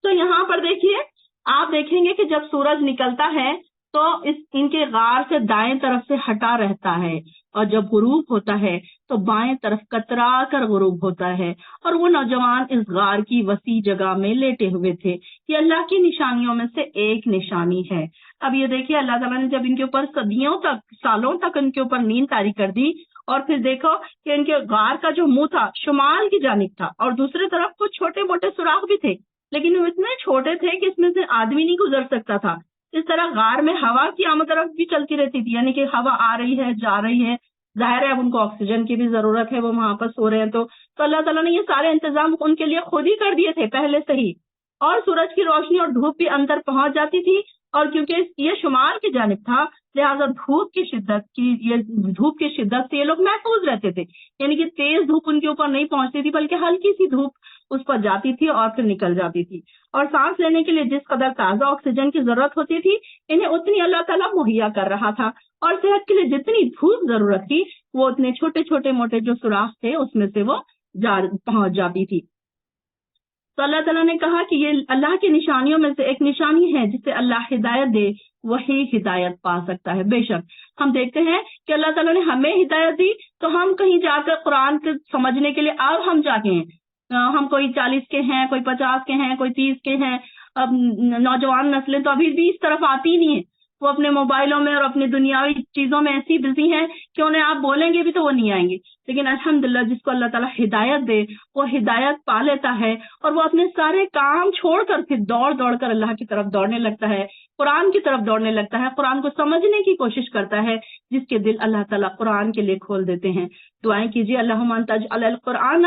تو یہاں پر دیکھیے آپ دیکھیں گے کہ جب سورج نکلتا ہے تو ان کے غار سے دائیں طرف سے ہٹا رہتا ہے، اور جب غروب ہوتا ہے تو بائیں طرف کترا کر غروب ہوتا ہے، اور وہ نوجوان اس غار کی وسیع جگہ میں لیٹے ہوئے تھے۔ یہ اللہ کی نشانیوں میں سے ایک نشانی ہے۔ اب یہ دیکھیے اللہ تعالیٰ نے جب ان کے اوپر صدیوں تک، سالوں تک ان کے اوپر نیند طاری کر دی، اور پھر دیکھو کہ ان کے غار کا جو منہ تھا شمال کی جانب تھا، اور دوسری طرف کچھ چھوٹے موٹے سوراخ بھی تھے، لیکن وہ اتنے چھوٹے تھے کہ اس میں سے آدمی نہیں گزر سکتا تھا۔ اس طرح غار میں ہوا کی آمد رفت بھی چلتی رہتی تھی، یعنی کہ ہوا آ رہی ہے جا رہی ہے، ظاہر ہے اب ان کو آکسیجن کی بھی ضرورت ہے، وہ وہاں پر سو رہے ہیں، تو اللہ تعالیٰ نے یہ سارے انتظام ان کے لیے خود ہی کر دیے تھے پہلے سے ہی، اور سورج کی روشنی اور دھوپ بھی اندر پہنچ جاتی تھی، اور کیونکہ یہ شمال کی جانب تھا لہٰذا دھوپ کی شدت سے یہ لوگ محفوظ رہتے تھے، یعنی کہ تیز دھوپ ان کے اوپر نہیں پہنچتی تھی بلکہ ہلکی سی دھوپ اس پر جاتی تھی اور پھر نکل جاتی تھی، اور سانس لینے کے لیے جس قدر تازہ آکسیجن کی ضرورت ہوتی تھی انہیں اتنی اللہ تعالیٰ مہیا کر رہا تھا، اور صحت کے لیے جتنی دھوپ ضرورت تھی وہ اتنے چھوٹے چھوٹے موٹے جو سوراخ تھے اس میں سے وہ پہنچ جاتی تھی۔ تو اللہ تعالیٰ نے کہا کہ یہ اللہ کی نشانیوں میں سے ایک نشانی ہے، جسے اللہ ہدایت دے وہی ہدایت پا سکتا ہے۔ بے شک ہم دیکھتے ہیں کہ اللہ تعالیٰ نے ہمیں ہدایت دی تو ہم کہیں جا کر قرآن کو سمجھنے کے لیے اب ہم جا کے ہیں، ہم کوئی 40 کے ہیں، کوئی 50 کے ہیں، کوئی 30 کے ہیں، اب نوجوان نسلیں تو ابھی بھی اس طرف آتی ہی نہیں ہیں، وہ اپنے موبائلوں میں اور اپنی دنیاوی چیزوں میں ایسی بزی ہیں کہ انہیں آپ بولیں گے بھی تو وہ نہیں آئیں گے، لیکن الحمدللہ جس کو اللہ تعالیٰ ہدایت دے وہ ہدایت پا لیتا ہے، اور وہ اپنے سارے کام چھوڑ کر پھر دوڑ کر اللہ کی طرف دوڑنے لگتا ہے، قرآن کی طرف دوڑنے لگتا ہے، قرآن کو سمجھنے کی کوشش کرتا ہے، جس کے دل اللہ تعالیٰ قرآن کے لیے کھول دیتے ہیں۔ دعائیں کیجیے اللہم انت اجعل القرآن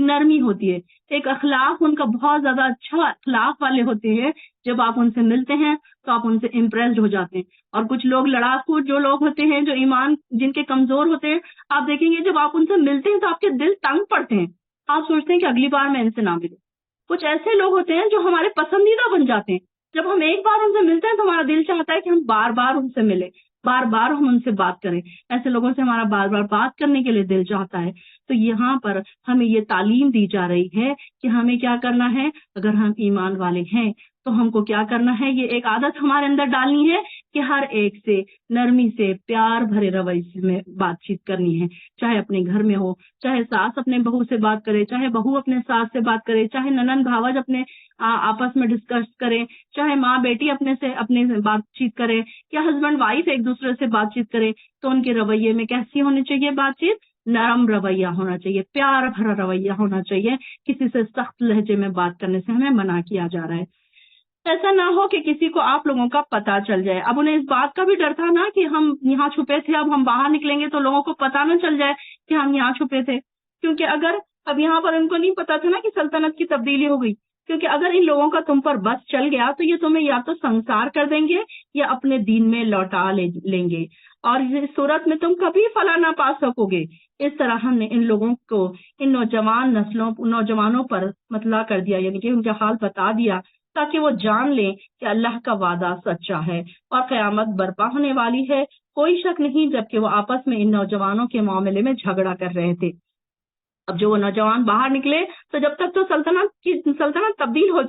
نرمی ہوتی ہے، ایک اخلاق ان کا بہت زیادہ اچھا اخلاق والے ہوتے ہیں. جب آپ ان سے ملتے ہیں تو آپ ان سے امپریسڈ ہو جاتے ہیں. اور کچھ لوگ لڑاکو جو لوگ ہوتے ہیں، جو ایمان جن کے کمزور ہوتے ہیں، آپ دیکھیں گے جب آپ ان سے ملتے ہیں تو آپ کے دل تنگ پڑتے ہیں، آپ سوچتے ہیں کہ اگلی بار میں ان سے نہ ملوں. کچھ ایسے لوگ ہوتے ہیں جو ہمارے پسندیدہ بن جاتے ہیں. جب ہم ایک بار ان سے ملتے ہیں تو ہمارا دل چاہتا ہے کہ ہم بار بار ان سے ملیں، بار بار ہم ان سے بات کریں. ایسے لوگوں سے ہمارا بار بار بات کرنے کے لیے دل چاہتا ہے. تو یہاں پر ہمیں یہ تعلیم دی جا رہی ہے کہ ہمیں کیا کرنا ہے. اگر ہم ایمان والے ہیں تو ہم کو کیا کرنا ہے، یہ ایک عادت ہمارے اندر ڈالنی ہے کہ ہر ایک سے نرمی سے، پیار بھرے رویے میں بات چیت کرنی ہے. چاہے اپنے گھر میں ہو، چاہے ساس اپنے بہو سے بات کرے، چاہے بہو اپنے ساس سے بات کرے، چاہے ننند بھاوج اپنے آپس میں ڈسکس کرے، چاہے ماں بیٹی اپنے بات چیت کرے، یا ہسبینڈ وائف ایک دوسرے سے بات چیت کرے. تو ان کے رویے میں کیسی ہونی چاہیے بات چیت؟ نرم رویہ ہونا چاہیے، پیار بھرا رویہ ہونا چاہیے. کسی سے سخت لہجے میں بات کرنے سے ہمیں منع کیا جا رہا ہے. ایسا نہ ہو کہ کسی کو آپ لوگوں کا پتا چل جائے. اب انہیں اس بات کا بھی ڈر تھا نا کہ ہم یہاں چھپے تھے، اب ہم باہر نکلیں گے تو لوگوں کو پتا نہ چل جائے کہ ہم یہاں چھپے تھے. کیونکہ اگر اب یہاں پر ان کو نہیں پتا تھا نا کہ سلطنت کی تبدیلی ہو گئی. کیونکہ اگر ان لوگوں کا تم پر بس چل گیا تو یہ تمہیں یا تو سنسار کر دیں گے یا اپنے دین میں لوٹا لیں گے، اور اس صورت میں تم کبھی فلاح نہ پا سکو گے. اس طرح ہم نے ان لوگوں کو، ان نوجوانوں پر مطلع کر دیا، یعنی کہ ان کا حال بتا دیا تاکہ وہ جان لیں کہ اللہ کا وعدہ سچا ہے اور قیامت برپا ہونے والی ہے. کوئی شک نہیں. جبکہ وہ آپس میں ان نوجوانوں کے معاملے میں جھگڑا کر رہے تھے. اب جو وہ نوجوان باہر نکلے تو جب تک تو سلطنت تبدیل ہو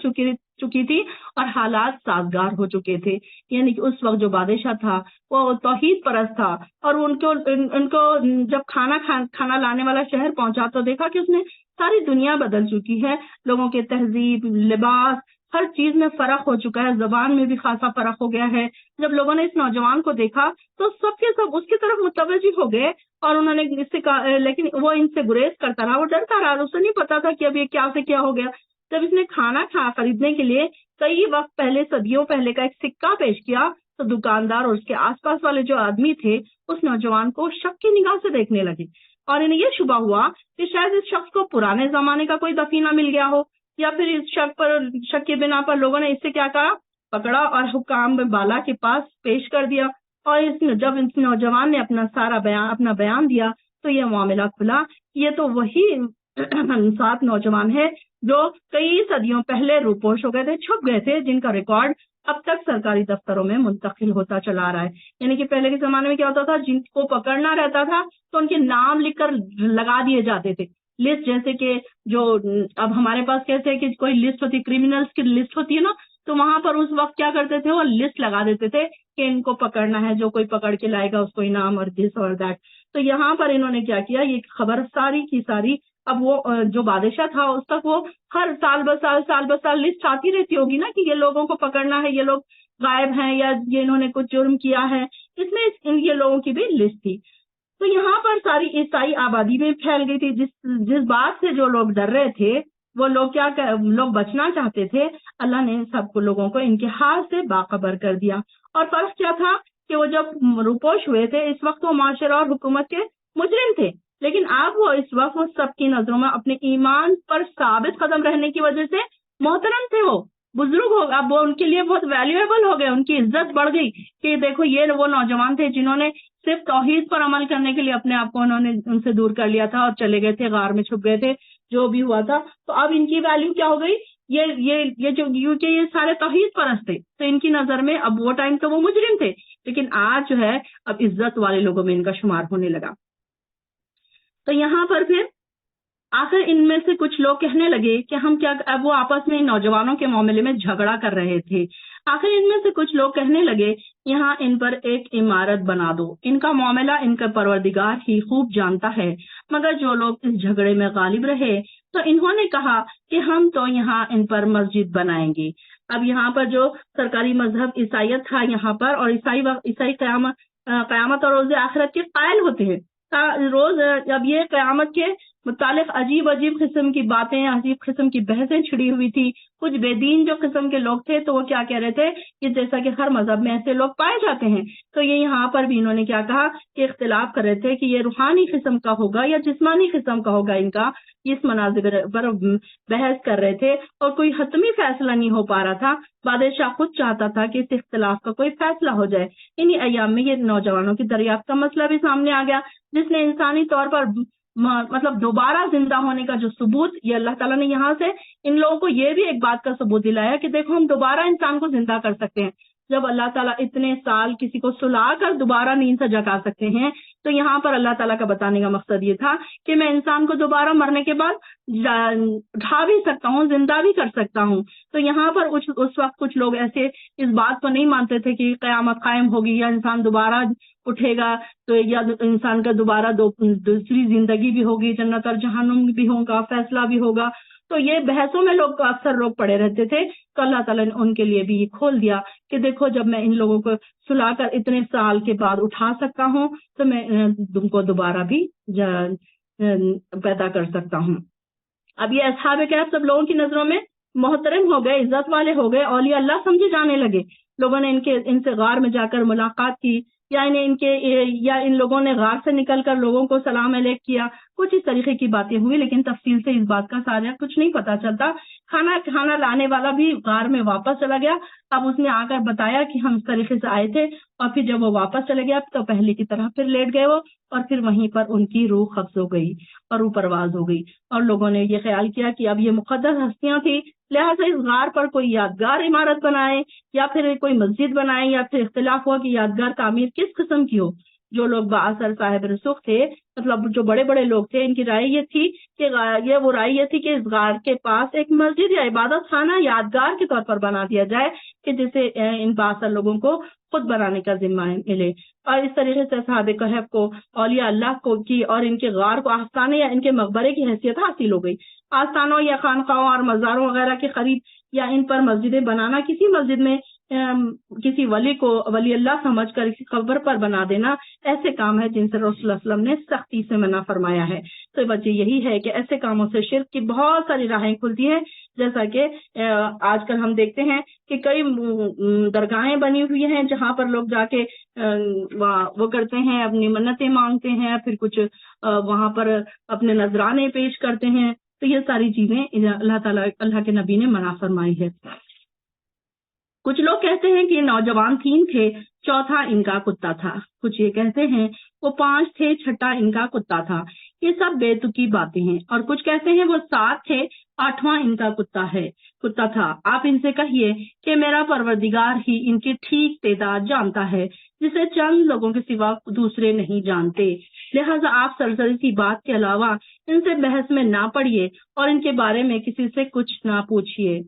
چکی تھی اور حالات سازگار ہو چکے تھے. یعنی کہ اس وقت جو بادشاہ تھا وہ توحید پرست تھا، اور ان کو جب کھانا لانے والا شہر پہنچا تو دیکھا کہ اس نے ساری دنیا بدل چکی ہے. لوگوں کے تہذیب، لباس، ہر چیز میں فرق ہو چکا ہے. زبان میں بھی خاصا فرق ہو گیا ہے. جب لوگوں نے اس نوجوان کو دیکھا تو سب کے سب اس کی طرف متوجہ ہو گئے، اور انہوں نے اس سے کہا، لیکن وہ ان سے گریز کرتا رہا، وہ ڈرتا رہا. اسے نہیں پتا تھا کہ اب یہ کیا سے کیا ہو گیا. جب اس نے کھانا خریدنے کے لیے کئی وقت پہلے، صدیوں پہلے کا ایک سکہ پیش کیا تو دکاندار اور اس کے آس پاس والے جو آدمی تھے اس نوجوان کو شک کی نگاہ سے دیکھنے لگے، اور انہیں یہ شبہ ہوا کہ شاید اس شخص کو پرانے زمانے کا کوئی دفینہ مل گیا ہو، یا پھر اس شک کی بنا پر لوگوں نے اس سے کیا کہا، پکڑا اور حکام بالا کے پاس پیش کر دیا. اور جب اس نوجوان نے اپنا بیان دیا تو یہ معاملہ کھلا. یہ تو وہی 7 نوجوان ہے جو کئی صدیوں پہلے روپوش ہو گئے تھے، چھپ گئے تھے، جن کا ریکارڈ اب تک سرکاری دفتروں میں منتقل ہوتا چلا آ رہا ہے. یعنی کہ پہلے کے زمانے میں کیا ہوتا تھا، جن کو پکڑنا رہتا تھا تو ان کے نام لکھ کر لگا دیے جاتے تھے لسٹ. جیسے کہ جو اب ہمارے پاس کیسے ہے کہ کوئی لسٹ ہوتی ہے، کریمنلز کی لسٹ ہوتی ہے نا، تو وہاں پر اس وقت کیا کرتے تھے، وہ لسٹ لگا دیتے تھے کہ ان کو پکڑنا ہے، جو کوئی پکڑ کے لائے گا اس کو انعام اور دس اور دیٹ. تو یہاں پر انہوں نے کیا کیا، یہ خبر ساری کی ساری، اب وہ جو بادشاہ تھا اس تک وہ ہر سال بسال لسٹ آتی رہتی ہوگی نا کہ یہ لوگوں کو پکڑنا ہے، یہ لوگ غائب ہیں، یا یہ انہوں نے کچھ جرم کیا ہے. اس میں یہ لوگوں کی بھی لسٹ تھی. تو یہاں پر ساری عیسائی آبادی میں پھیل گئی تھی. جس بات سے جو لوگ ڈر رہے تھے، وہ لوگ بچنا چاہتے تھے، اللہ نے سب کو لوگوں کو ان کے ہاتھ سے باخبر کر دیا. اور فرق کیا تھا کہ وہ جب روپوش ہوئے تھے اس وقت وہ معاشرہ اور حکومت کے مجرم تھے، لیکن اب وہ اس وقت وہ سب کی نظروں میں اپنے ایمان پر ثابت قدم رہنے کی وجہ سے محترم تھے. وہ بزرگ ہو، اب وہ ان کے لیے بہت ویلیویبل ہو گئے، ان کی عزت بڑھ گئی کہ دیکھو یہ وہ نوجوان تھے جنہوں نے صرف توحید پر عمل کرنے کے لیے اپنے آپ کو انہوں نے ان سے دور کر لیا تھا اور چلے گئے تھے، غار میں چھپ گئے تھے، جو بھی ہوا تھا. تو اب ان کی ویلیو کیا ہو گئی، یہ جو کیونکہ یہ سارے توحید پرست تھے تو ان کی نظر میں اب وہ ٹائم تو وہ مجرم تھے، لیکن آج جو ہے اب عزت والے لوگوں میں ان کا شمار ہونے لگا. تو یہاں پر پھر آخر ان میں سے کچھ لوگ کہنے لگے کہ ہم کیا، اب وہ آپس میں نوجوانوں کے معاملے میں جھگڑا کر رہے تھے. آخر ان میں سے کچھ لوگ کہنے لگے یہاں ان پر ایک عمارت بنا دو، ان کا معاملہ ان کا پروردگار ہی خوب جانتا ہے. مگر جو لوگ اس جھگڑے میں غالب رہے تو انہوں نے کہا کہ ہم تو یہاں ان پر مسجد بنائیں گے. اب یہاں پر جو سرکاری مذہب عیسائیت تھا یہاں پر، اور عیسائی قیامت اور روز آخرت کے قائل ہوتے ہیں. روز اب یہ قیامت کے متعلق عجیب قسم کی باتیں، عجیب قسم کی بحثیں چھڑی ہوئی تھی. کچھ بے دین جو قسم کے لوگ تھے تو وہ کیا کہہ رہے تھے کہ جیسا کہ ہر مذہب میں ایسے لوگ پائے جاتے ہیں، تو یہ یہاں پر بھی انہوں نے کیا کہا کہ اختلاف کر رہے تھے کہ یہ روحانی قسم کا ہوگا یا جسمانی قسم کا ہوگا ان کا اس مناظر پر بحث کر رہے تھے اور کوئی حتمی فیصلہ نہیں ہو پا رہا تھا. بادشاہ خود چاہتا تھا کہ اس اختلاف کا کوئی فیصلہ ہو جائے. انہی ایام میں یہ نوجوانوں کی دریافت کا مسئلہ بھی سامنے آ گیا، جس نے انسانی طور پر مطلب دوبارہ زندہ ہونے کا جو ثبوت، یہ اللہ تعالیٰ نے یہاں سے ان لوگوں کو یہ بھی ایک بات کا ثبوت دلایا کہ دیکھو ہم دوبارہ انسان کو زندہ کر سکتے ہیں. جب اللہ تعالیٰ اتنے سال کسی کو سلا کر دوبارہ نیند سے جگا سکتے ہیں، تو یہاں پر اللہ تعالیٰ کا بتانے کا مقصد یہ تھا کہ میں انسان کو دوبارہ مرنے کے بعد اٹھا بھی سکتا ہوں، زندہ بھی کر سکتا ہوں. تو یہاں پر اس وقت کچھ لوگ ایسے اس بات کو نہیں مانتے تھے کہ قیامت قائم ہوگی یا انسان دوبارہ اٹھے گا، تو یا انسان کا دوبارہ دوسری زندگی بھی ہوگی، جنت اور جہنم بھی ہوگا، فیصلہ بھی ہوگا. تو یہ بحثوں میں اکثر لوگ پڑے رہتے تھے. تو اللہ تعالیٰ نے ان کے لیے بھی یہ کھول دیا کہ دیکھو جب میں ان لوگوں کو سلا کر اتنے سال کے بعد اٹھا سکتا ہوں تو میں تم کو دوبارہ بھی پیدا کر سکتا ہوں. اب یہ اصحاب کہف سب لوگوں کی نظروں میں محترم ہو گئے، عزت والے ہو گئے، اولیاء اللہ سمجھے جانے لگے. لوگوں نے ان سے غار میں جا کر ملاقات کی، یا ان لوگوں نے غار سے نکل کر لوگوں کو سلام علیک کیا. کچھ اس طریقے کی باتیں ہوئی، لیکن تفصیل سے اس بات کا سارا کچھ نہیں پتا چلتا. کھانا لانے والا بھی غار میں واپس چلا گیا. اب اس نے آ کر بتایا کہ ہم اس طریقے سے آئے تھے، اور پھر جب وہ واپس چلے گیا تو پہلے کی طرح پھر لیٹ گئے وہ، اور پھر وہیں پر ان کی روح قبض ہو گئی اور روح پرواز ہو گئی. اور لوگوں نے یہ خیال کیا کہ اب یہ مقدس ہستیاں تھیں، لہٰذا اس غار پر کوئی یادگار عمارت بنائے یا پھر کوئی مسجد بنائے، یا پھر اختلاف ہوا کہ یادگار تعمیر کس قسم کی ہو. جو لوگ بااثر صاحب رسوخ تھے، مطلب جو بڑے بڑے لوگ تھے، ان کی رائے یہ تھی کہ اس غار کے پاس ایک مسجد یا عبادت خانہ یادگار کے طور پر بنا دیا جائے کہ جسے ان بااثر لوگوں کو خود بنانے کا ذمہ ملے. اور اس طریقے سے اصحاب کہف کو اولیاء اللہ کو کی اور ان کے غار کو آستانے یا ان کے مقبرے کی حیثیت حاصل ہو گئی. آستانوں یا خانقاہوں اور مزاروں وغیرہ کے قریب یا ان پر مسجدیں بنانا، کسی مسجد میں کسی ولی کو ولی اللہ سمجھ کر کسی قبر پر بنا دینا، ایسے کام ہے جن سے رسول اللہ صلی اللہ علیہ وسلم نے سختی سے منع فرمایا ہے. تو وجہ یہی ہے کہ ایسے کاموں سے شرک کی بہت ساری راہیں کھلتی ہیں. جیسا کہ آج کل ہم دیکھتے ہیں کہ کئی درگاہیں بنی ہوئی ہیں جہاں پر لوگ جا کے وہ کرتے ہیں، اپنی منتیں مانگتے ہیں، پھر کچھ وہاں پر اپنے نذرانے پیش کرتے ہیں. تو یہ ساری چیزیں اللہ کے نبی نے منع فرمائی ہے. کچھ لوگ کہتے ہیں کہ یہ نوجوان 3 تھے، چوتھا ان کا کتا تھا. کچھ یہ کہتے ہیں وہ 5 تھے، چھٹا ان کا کتا تھا. یہ سب بے تکی باتیں ہیں. اور کچھ کہتے ہیں وہ 7 تھے، 8واں ان کا کتا تھا. آپ ان سے کہیے کہ میرا پروردگار ہی ان کی ٹھیک تعداد جانتا ہے، جسے چند لوگوں کے سوا دوسرے نہیں جانتے. لہٰذا آپ سرسری سی بات کے علاوہ ان سے بحث میں نہ پڑیے اور ان کے بارے میں کسی سے کچھ نہ پوچھیے.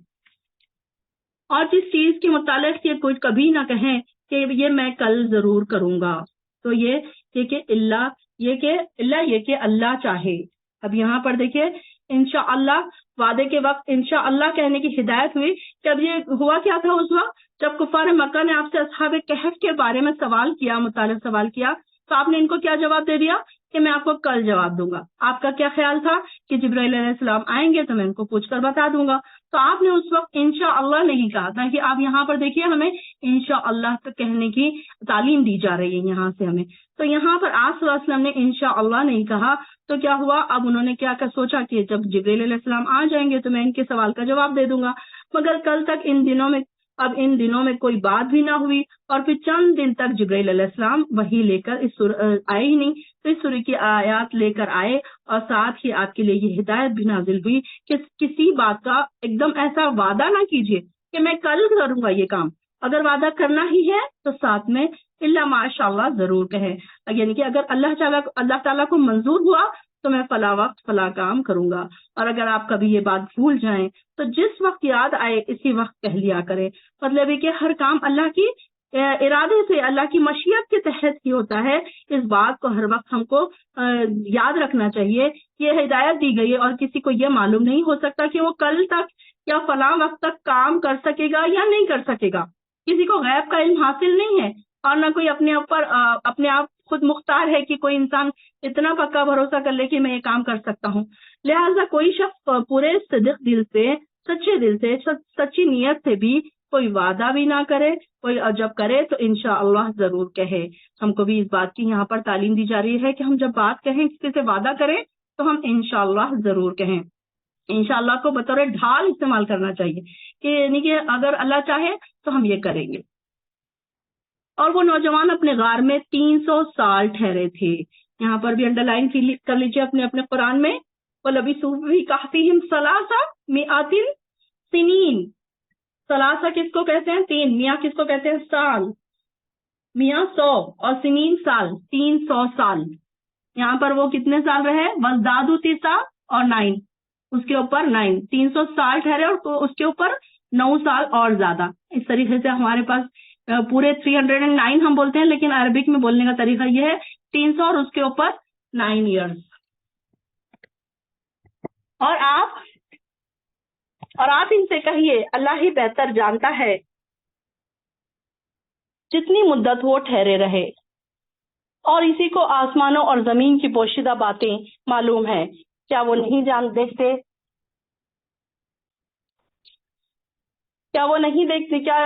اور جس چیز کے متعلق یہ کچھ کبھی نہ کہیں کہ یہ میں کل ضرور کروں گا، تو یہ کہ اللہ چاہے. اب یہاں پر دیکھیے انشاءاللہ، وعدے کے وقت انشاءاللہ کہنے کی ہدایت ہوئی. جب یہ ہوا کیا تھا اس وقت جب کفار مکہ نے آپ سے اصحاب کہف کے بارے میں متعلق سوال کیا، تو آپ نے ان کو کیا جواب دے دیا کہ میں آپ کو کل جواب دوں گا. آپ کا کیا خیال تھا کہ جبرائیل علیہ السلام آئیں گے تو میں ان کو پوچھ کر بتا دوں گا. تو آپ نے اس وقت انشاءاللہ نہیں کہا تھا کہ آپ یہاں پر دیکھیے ہمیں انشاءاللہ تک کہنے کی تعلیم دی جا رہی ہے یہاں سے ہمیں. تو یہاں پر آپ صلی اللہ علیہ وسلم نے انشاءاللہ نہیں کہا. تو کیا ہوا، اب انہوں نے کیا سوچا کہ جب جبرائیل علیہ السلام آ جائیں گے تو میں ان کے سوال کا جواب دے دوں گا. مگر کل تک ان دنوں میں کوئی بات بھی نہ ہوئی، اور پھر چند دن تک جبرائیل علیہ السلام وحی لے کر آئے ہی نہیں. تو اس سورہ کی آیات لے کر آئے، اور ساتھ ہی آپ کے لیے یہ ہدایت بھی نازل ہوئی کہ کسی بات کا ایک دم ایسا وعدہ نہ کیجیے کہ میں کل کروں گا یہ کام. اگر وعدہ کرنا ہی ہے تو ساتھ میں الا ماشاء اللہ ضرور کہیں، یعنی کہ اگر اللہ تعالیٰ کو منظور ہوا تو میں فلاں وقت فلاں کام کروں گا. اور اگر آپ کبھی یہ بات بھول جائیں تو جس وقت یاد آئے اسی وقت کہہ لیا کریں. مطلب ہے کہ ہر کام اللہ کی ارادے سے، اللہ کی مشیت کے تحت ہی ہوتا ہے. اس بات کو ہر وقت ہم کو یاد رکھنا چاہیے. یہ ہدایت دی گئی ہے اور کسی کو یہ معلوم نہیں ہو سکتا کہ وہ کل تک یا فلاں وقت تک کام کر سکے گا یا نہیں کر سکے گا. کسی کو غیب کا علم حاصل نہیں ہے، اور نہ کوئی اپنے آپ خود مختار ہے کہ کوئی انسان اتنا پکا بھروسہ کر لے کہ میں یہ کام کر سکتا ہوں. لہٰذا کوئی شخص پورے صدق دل سے، سچے دل سے، سچی نیت سے بھی کوئی وعدہ بھی نہ کرے، کوئی جب کرے تو انشاءاللہ ضرور کہے. ہم کو بھی اس بات کی یہاں پر تعلیم دی جا رہی ہے کہ ہم جب بات کہیں، کسی سے وعدہ کریں تو ہم انشاءاللہ ضرور کہیں. انشاءاللہ کو بطور ڈھال استعمال کرنا چاہیے کہ یعنی کہ اگر اللہ چاہے تو ہم یہ کریں گے. اور وہ نوجوان اپنے غار میں 300 سال ٹھہرے تھے. یہاں پر بھی انڈر لائن کر لیجیے اپنے اپنے قرآن میں. وَلَبِثُوا فِي كَهْفِهِمْ ثَلَاثَ مِئَةٍ سِنِينَ. ثلاثہ کس کو کہتے ہیں؟ 3. میاں کس کو کہتے ہیں؟ سال. میاں 100 اور سنین سال، 300 سال. یہاں پر وہ کتنے سال رہے؟ وَازْدَادُوا تِسْعًا اور 9 اس کے اوپر 9 300 سال ٹھہرے اور اس کے اوپر 9 سال اور زیادہ. اس طریقے سے ہمارے پاس پورے 309 ہم بولتے ہیں، لیکن عربک میں بولنے کا طریقہ یہ ہے 300 اور اس کے اوپر 9 ایئرس. اور آپ ان سے کہیے اللہ ہی بہتر جانتا ہے جتنی مدت وہ ٹھہرے رہے، اور اسی کو آسمانوں اور زمین کی پوشیدہ باتیں معلوم ہے. کیا وہ نہیں دیکھتے؟ کیا وہ نہیں دیکھتے؟ کیا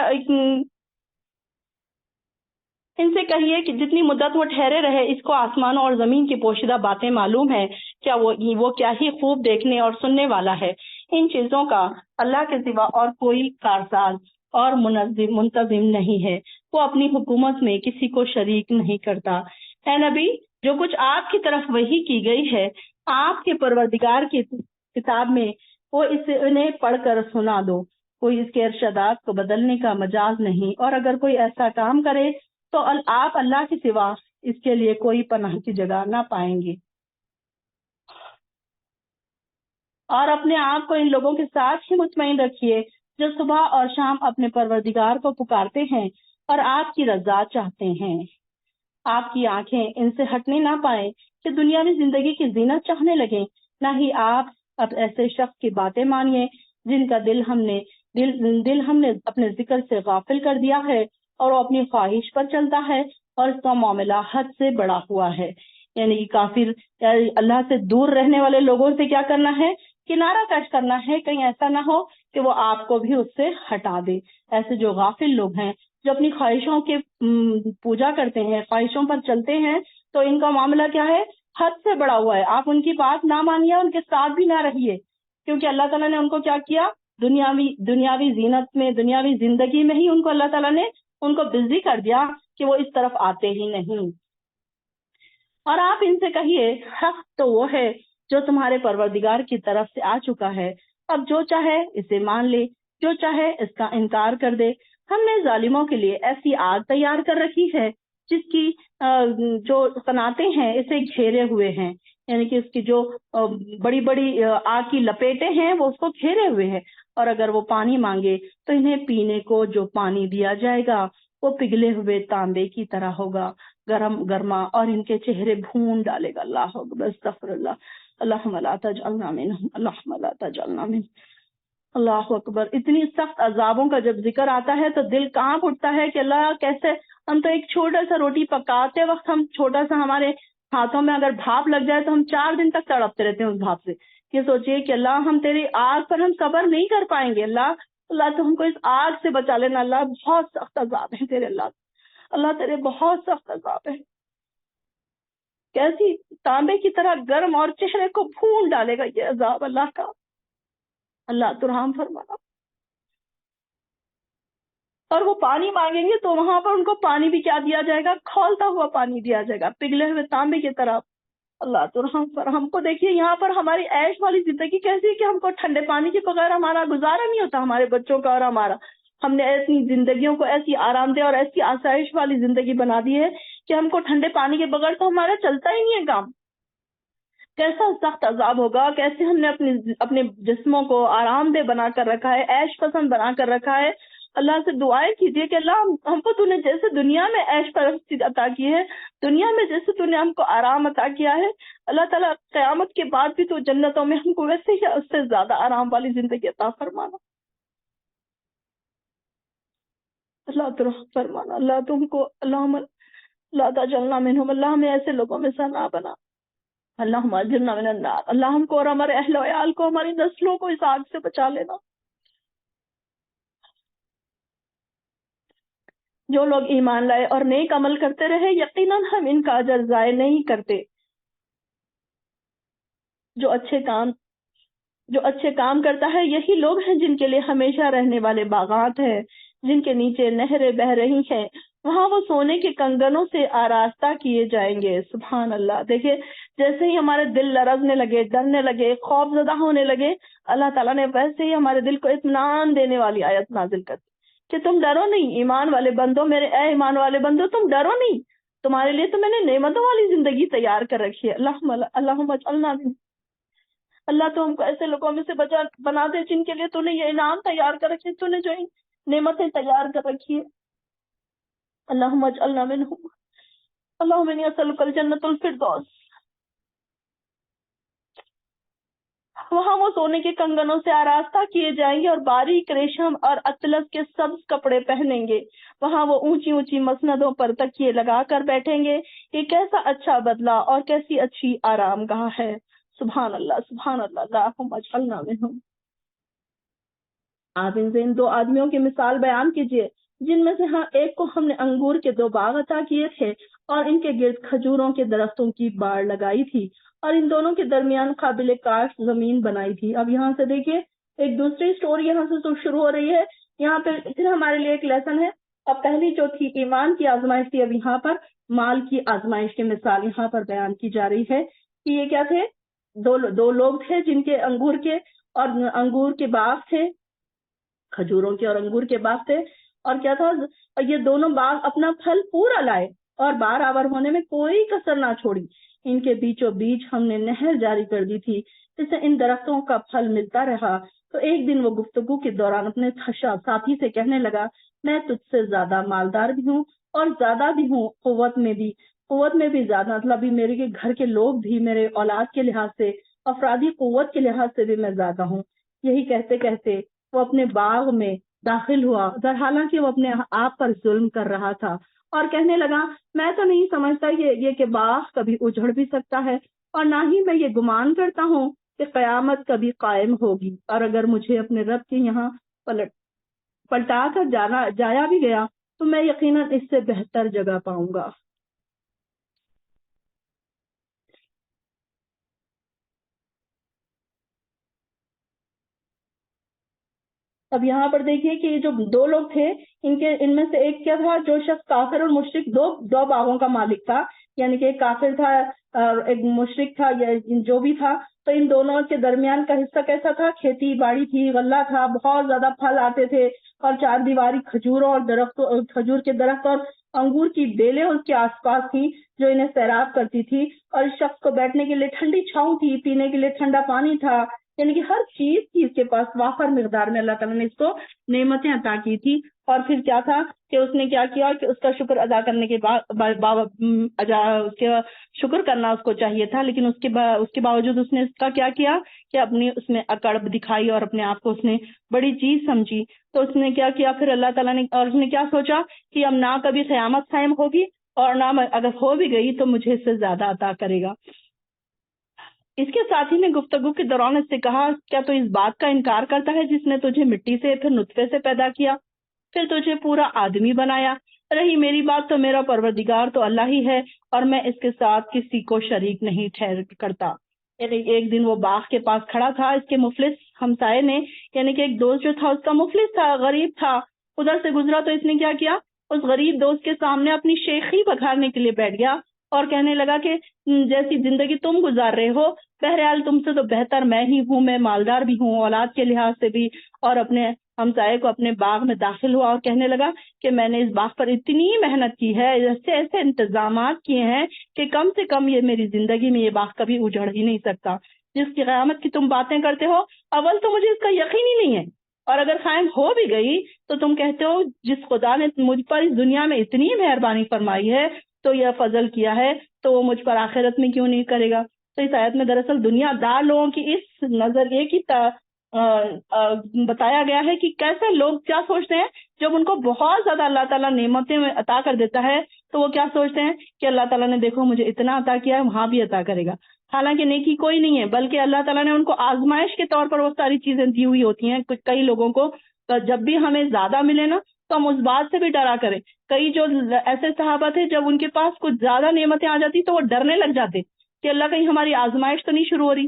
ان سے کہیے کہ جتنی مدت وہ ٹھہرے رہے اس کو آسمانوں اور زمین کی پوشیدہ باتیں معلوم ہے. کیا وہ کیا ہی خوب دیکھنے اور سننے والا ہے. ان چیزوں کا اللہ کے سوا اور کوئی کارساز اور منتظم نہیں ہے. وہ اپنی حکومت میں کسی کو شریک نہیں کرتا. اے نبی، جو کچھ آپ کی طرف وحی کی گئی ہے آپ کے پروردگار کی کتاب میں، وہ انہیں پڑھ کر سنا دو. کوئی اس کے ارشادات کو بدلنے کا مجاز نہیں، اور اگر کوئی ایسا کام کرے تو آپ اللہ کے سوا اس کے لیے کوئی پناہ کی جگہ نہ پائیں گے. اور اپنے آپ کو ان لوگوں کے ساتھ ہی مطمئن رکھیے جو صبح اور شام اپنے پروردگار کو پکارتے ہیں اور آپ کی رضا چاہتے ہیں. آپ کی آنکھیں ان سے ہٹنے نہ پائیں کہ دنیاوی زندگی کی زینت چاہنے لگیں. نہ ہی آپ اب ایسے شخص کی باتیں مانیے جن کا دل ہم نے اپنے ذکر سے غافل کر دیا ہے، اور وہ اپنی خواہش پر چلتا ہے اور اس کا معاملہ حد سے بڑا ہوا ہے. یعنی کہ کافر اللہ سے دور رہنے والے لوگوں سے کیا کرنا ہے؟ کنارہ کش کرنا ہے، کہیں ایسا نہ ہو کہ وہ آپ کو بھی اس سے ہٹا دے. ایسے جو غافل لوگ ہیں جو اپنی خواہشوں کے پوجا کرتے ہیں، خواہشوں پر چلتے ہیں، تو ان کا معاملہ کیا ہے؟ حد سے بڑا ہوا ہے. آپ ان کی بات نہ مانیے، ان کے ساتھ بھی نہ رہیے، کیونکہ اللہ تعالیٰ نے ان کو کیا کیا؟ دنیاوی زینت میں، دنیاوی زندگی میں ہی ان کو اللہ تعالیٰ نے ان کو بزی کر دیا کہ وہ اس طرف آتے ہی نہیں. اور آپ ان سے کہیے حق تو وہ ہے جو تمہارے پروردگار کی طرف سے آ چکا ہے. اب جو چاہے اسے مان لے، جو چاہے اس کا انکار کر دے. ہم نے ظالموں کے لیے ایسی آگ تیار کر رکھی ہے جس کی جو قناتیں ہیں اسے گھیرے ہوئے ہیں، یعنی کہ اس کی جو بڑی بڑی آگ کی لپیٹیں ہیں وہ اس کو گھیرے ہوئے ہیں. اور اگر وہ پانی مانگے تو انہیں پینے کو جو پانی دیا جائے گا وہ پگھلے ہوئے تانبے کی طرح ہوگا، گرما، اور ان کے چہرے بھون ڈالے گا. اللہ اکبر، استغفر اللہ. اللہم لا تجعلنا منہم، اللہم لا تجعلنا منہم. اللہ اکبر. اتنی سخت عذابوں کا جب ذکر آتا ہے تو دل کانپ اٹھتا ہے کہ اللہ کیسے ہم تو ایک چھوٹا سا روٹی پکاتے وقت ہم چھوٹا سا ہمارے ہاتھوں میں اگر بھاپ لگ جائے تو ہم 4 دن تک تڑپتے رہتے ہیں اس بھاپ سے. یہ سوچئے کہ اللہ ہم تیری آگ پر ہم صبر نہیں کر پائیں گے. اللہ تو ہم کو اس آگ سے بچا لینا. اللہ بہت سخت عذاب ہے تیرے. اللہ تیرے بہت سخت عذاب ہے. کیسی تانبے کی طرح گرم اور چہرے کو بھون ڈالے گا یہ عذاب اللہ کا. اللہ تو رحم فرمانا. اور وہ پانی مانگیں گے تو وہاں پر ان کو پانی بھی کیا دیا جائے گا؟ کھولتا ہوا پانی دیا جائے گا، پگھلے ہوئے تانبے کی طرح. اللہ تو ہم کو دیکھیے یہاں پر ہماری عیش والی زندگی کیسی ہے کہ ہم کو ٹھنڈے پانی کے بغیر ہمارا گزارا نہیں ہوتا، ہمارے بچوں کا اور ہمارا. ہم نے ایسی زندگیوں کو ایسی آرام دہ اور ایسی آسائش والی زندگی بنا دی ہے کہ ہم کو ٹھنڈے پانی کے بغیر تو ہمارا چلتا ہی نہیں ہے کام. کیسا سخت عذاب ہوگا. کیسے ہم نے اپنے جسموں کو آرام دہ بنا کر رکھا ہے، عیش پسند بنا کر رکھا ہے. اللہ سے دعائیں کیجیے کہ اللہ ہم کو تو نے جیسے دنیا میں عیش پرستی عطا کی ہے، دنیا میں جیسے تو نے ہم کو آرام عطا کیا ہے، اللہ تعالیٰ قیامت کے بعد بھی تو جنتوں میں ہم کو ویسے ہی اس سے زیادہ آرام والی زندگی عطا فرمانا. اللہ تو رحم فرمانا. اللہ تم کو اللہ لا تجعلنا منہم، اللہ ہمیں ایسے لوگوں میں سے نہ بنا. اللہم اجرنا من النار. اللہ ہم کو اور ہمارے اہل و عیال کو، ہماری نسلوں کو اس آگ سے بچا لینا. جو لوگ ایمان لائے اور نیک عمل کرتے رہے یقیناً ہم ان کا اجر ضائع نہیں کرتے. جو اچھے کام کرتا ہے یہی لوگ ہیں جن کے لیے ہمیشہ رہنے والے باغات ہیں، جن کے نیچے نہریں بہ رہی ہیں، وہاں وہ سونے کے کنگنوں سے آراستہ کیے جائیں گے۔ سبحان اللہ۔ دیکھیں جیسے ہی ہمارے دل لرزنے لگے، ڈرنے لگے، خوف زدہ ہونے لگے، اللہ تعالیٰ نے ویسے ہی ہمارے دل کو اطمینان دینے والی آیت نازل کر دی کہ تم ڈرو نہیں ایمان والے بندو، میرے اے ایمان والے بندو تم ڈرو نہیں، تمہارے لیے تو میں نے نعمتوں والی زندگی تیار کر رکھی ہے۔ اللہم اجعلنا من، اللہ تو ہم کو ایسے لوگوں میں سے بنا دے جن کے لیے تو نے یہ انعام تیار کر رکھے، تو نے جو نعمتیں تیار کر رکھی ہے۔ اللہم اجعلنا منہم، اللہم انی اسألک الجنۃ الفردوس۔ وہاں وہ سونے کے کنگنوں سے آراستہ کیے جائیں گے اور باریک ریشم اور اطلس کے سبز کپڑے پہنیں گے، وہاں وہ اونچی اونچی مسندوں پر تکیے لگا کر بیٹھیں گے۔ یہ کیسا اچھا بدلہ اور کیسی اچھی آرام گاہ ہے۔ سبحان اللہ، سبحان اللہ، اللہم اجعلنا منہم۔ آپ ان سے ان دو آدمیوں کی مثال بیان کیجئے جن میں سے ایک کو ہم نے انگور کے 2 باغ عطا کیے تھے اور ان کے گرد کھجوروں کے درختوں کی باڑ لگائی تھی اور ان دونوں کے درمیان قابل کاشت زمین بنائی تھی۔ اب یہاں سے دیکھیے ایک دوسری سٹوری یہاں سے شروع ہو رہی ہے۔ یہاں پہ پھر ہمارے لیے ایک لیسن ہے۔ اب پہلی جو تھی ایمان کی آزمائش تھی، اب یہاں پر مال کی آزمائش کی مثال یہاں پر بیان کی جا رہی ہے کہ یہ کیا تھے، دو لوگ تھے جن کے انگور کے باغ تھے، کھجوروں کے اور انگور کے باغ تھے، اور کیا تھا، یہ دونوں باغ اپنا پھل پورا لائے اور بار آور ہونے میں کوئی کسر نہ چھوڑی۔ ان کے بیچوں بیچ ہم نے نہر جاری کر دی تھی جس سے ان درختوں کا پھل ملتا رہا۔ تو ایک دن وہ گفتگو کے دوران اپنے ساتھی سے کہنے لگا، میں تجھ سے زیادہ مالدار بھی ہوں اور زیادہ بھی ہوں، قوت میں بھی زیادہ، مطلب میرے کے گھر کے لوگ بھی میرے اولاد کے لحاظ سے، افرادی قوت کے لحاظ سے بھی میں زیادہ ہوں۔ یہی کہتے کہتے وہ اپنے باغ میں داخل ہوا، حالانکہ وہ اپنے آپ پر ظلم کر رہا تھا، اور کہنے لگا، میں تو نہیں سمجھتا یہ کہ باغ کبھی اجڑ بھی سکتا ہے، اور نہ ہی میں یہ گمان کرتا ہوں کہ قیامت کبھی قائم ہوگی، اور اگر مجھے اپنے رب کے یہاں پلٹا کر جایا بھی گیا تو میں یقیناً اس سے بہتر جگہ پاؤں گا۔ اب یہاں پر دیکھیے کہ یہ جو 2 لوگ تھے، ان میں سے ایک کیا تھا، جو شخص کافر اور مشرک دو باغوں کا مالک تھا، یعنی کہ ایک کافر تھا اور ایک مشرک تھا، یا جو بھی تھا، تو ان دونوں کے درمیان کا حصہ کیسا تھا، کھیتی باڑی تھی، غلہ تھا، بہت زیادہ پھل آتے تھے، اور 4 دیواری کھجور کے درخت اور انگور کی بیلیں اس کے آس پاس تھی جو انہیں سیراب کرتی تھی، اور اس شخص کو بیٹھنے کے لیے ٹھنڈی چھاؤں تھی، پینے کے لیے ٹھنڈا پانی تھا، یعنی کہ ہر چیز کی اس کے پاس وافر مقدار میں اللہ تعالیٰ نے اس کو نعمتیں عطا کی تھی۔ اور پھر کیا تھا کہ اس نے کیا کیا کہ اس کا شکر ادا کرنے کے اس کے شکر کرنا اس کو چاہیے تھا، لیکن اس کے باوجود اس نے اس کا کیا کیا کہ اپنی اس میں اکڑ دکھائی اور اپنے آپ کو اس نے بڑی چیز سمجھی۔ تو اس نے کیا کیا پھر اللہ تعالیٰ نے، اور اس نے کیا سوچا کہ اب نہ کبھی قیامت قائم ہوگی، اور نہ اگر ہو بھی گئی تو مجھے اس سے زیادہ عطا کرے گا۔ اس کے ساتھی نے گفتگو کے دوران اس سے کہا، کیا تو اس بات کا انکار کرتا ہے جس نے تجھے مٹی سے پھر نطفے سے پیدا کیا، پھر تجھے پورا آدمی بنایا؟ رہی میری بات تو میرا پروردگار تو اللہ ہی ہے، اور میں اس کے ساتھ کسی کو شریک نہیں کرتا۔ یعنی ایک دن وہ باغ کے پاس کھڑا تھا، اس کے مفلس ہمسائے نے، یعنی کہ ایک دوست جو تھا اس کا مفلس تھا، غریب تھا، ادھر سے گزرا تو اس نے کیا کیا، اس غریب دوست کے سامنے اپنی شیخی بکھارنے کے لیے بیٹھ گیا اور کہنے لگا کہ جیسی زندگی تم گزار رہے ہو، بہرحال تم سے تو بہتر میں ہی ہوں، میں مالدار بھی ہوں اولاد کے لحاظ سے بھی، اور اپنے ہمسائے کو اپنے باغ میں داخل ہوا اور کہنے لگا کہ میں نے اس باغ پر اتنی محنت کی ہے، ایسے انتظامات کیے ہیں کہ کم سے کم یہ میری زندگی میں یہ باغ کبھی اجڑ ہی نہیں سکتا۔ جس کی قیامت کی تم باتیں کرتے ہو، اول تو مجھے اس کا یقین ہی نہیں ہے، اور اگر قائم ہو بھی گئی تو تم کہتے ہو جس خدا نے مجھ پر اس دنیا میں اتنی مہربانی فرمائی ہے تو یہ فضل کیا ہے تو وہ مجھ پر آخرت میں کیوں نہیں کرے گا۔ تو اس آیت میں دراصل دنیا دار لوگوں کی اس نظریے کی بتایا گیا ہے کہ کیسے لوگ کیا سوچتے ہیں جب ان کو بہت زیادہ اللہ تعالیٰ نعمتیں عطا کر دیتا ہے تو وہ کیا سوچتے ہیں کہ اللہ تعالیٰ نے دیکھو مجھے اتنا عطا کیا ہے، وہاں بھی عطا کرے گا، حالانکہ نیکی کوئی نہیں ہے، بلکہ اللہ تعالیٰ نے ان کو آزمائش کے طور پر وہ ساری چیزیں دی ہوئی ہوتی ہیں۔ کئی لوگوں کو جب بھی ہمیں زیادہ ملے نا تو ہم اس بات سے بھی ڈرا کریں۔ کئی جو ایسے صحابہ تھے جب ان کے پاس کچھ زیادہ نعمتیں آ جاتی تو وہ ڈرنے لگ جاتے کہ اللہ کہیں ہماری آزمائش تو نہیں شروع ہو رہی۔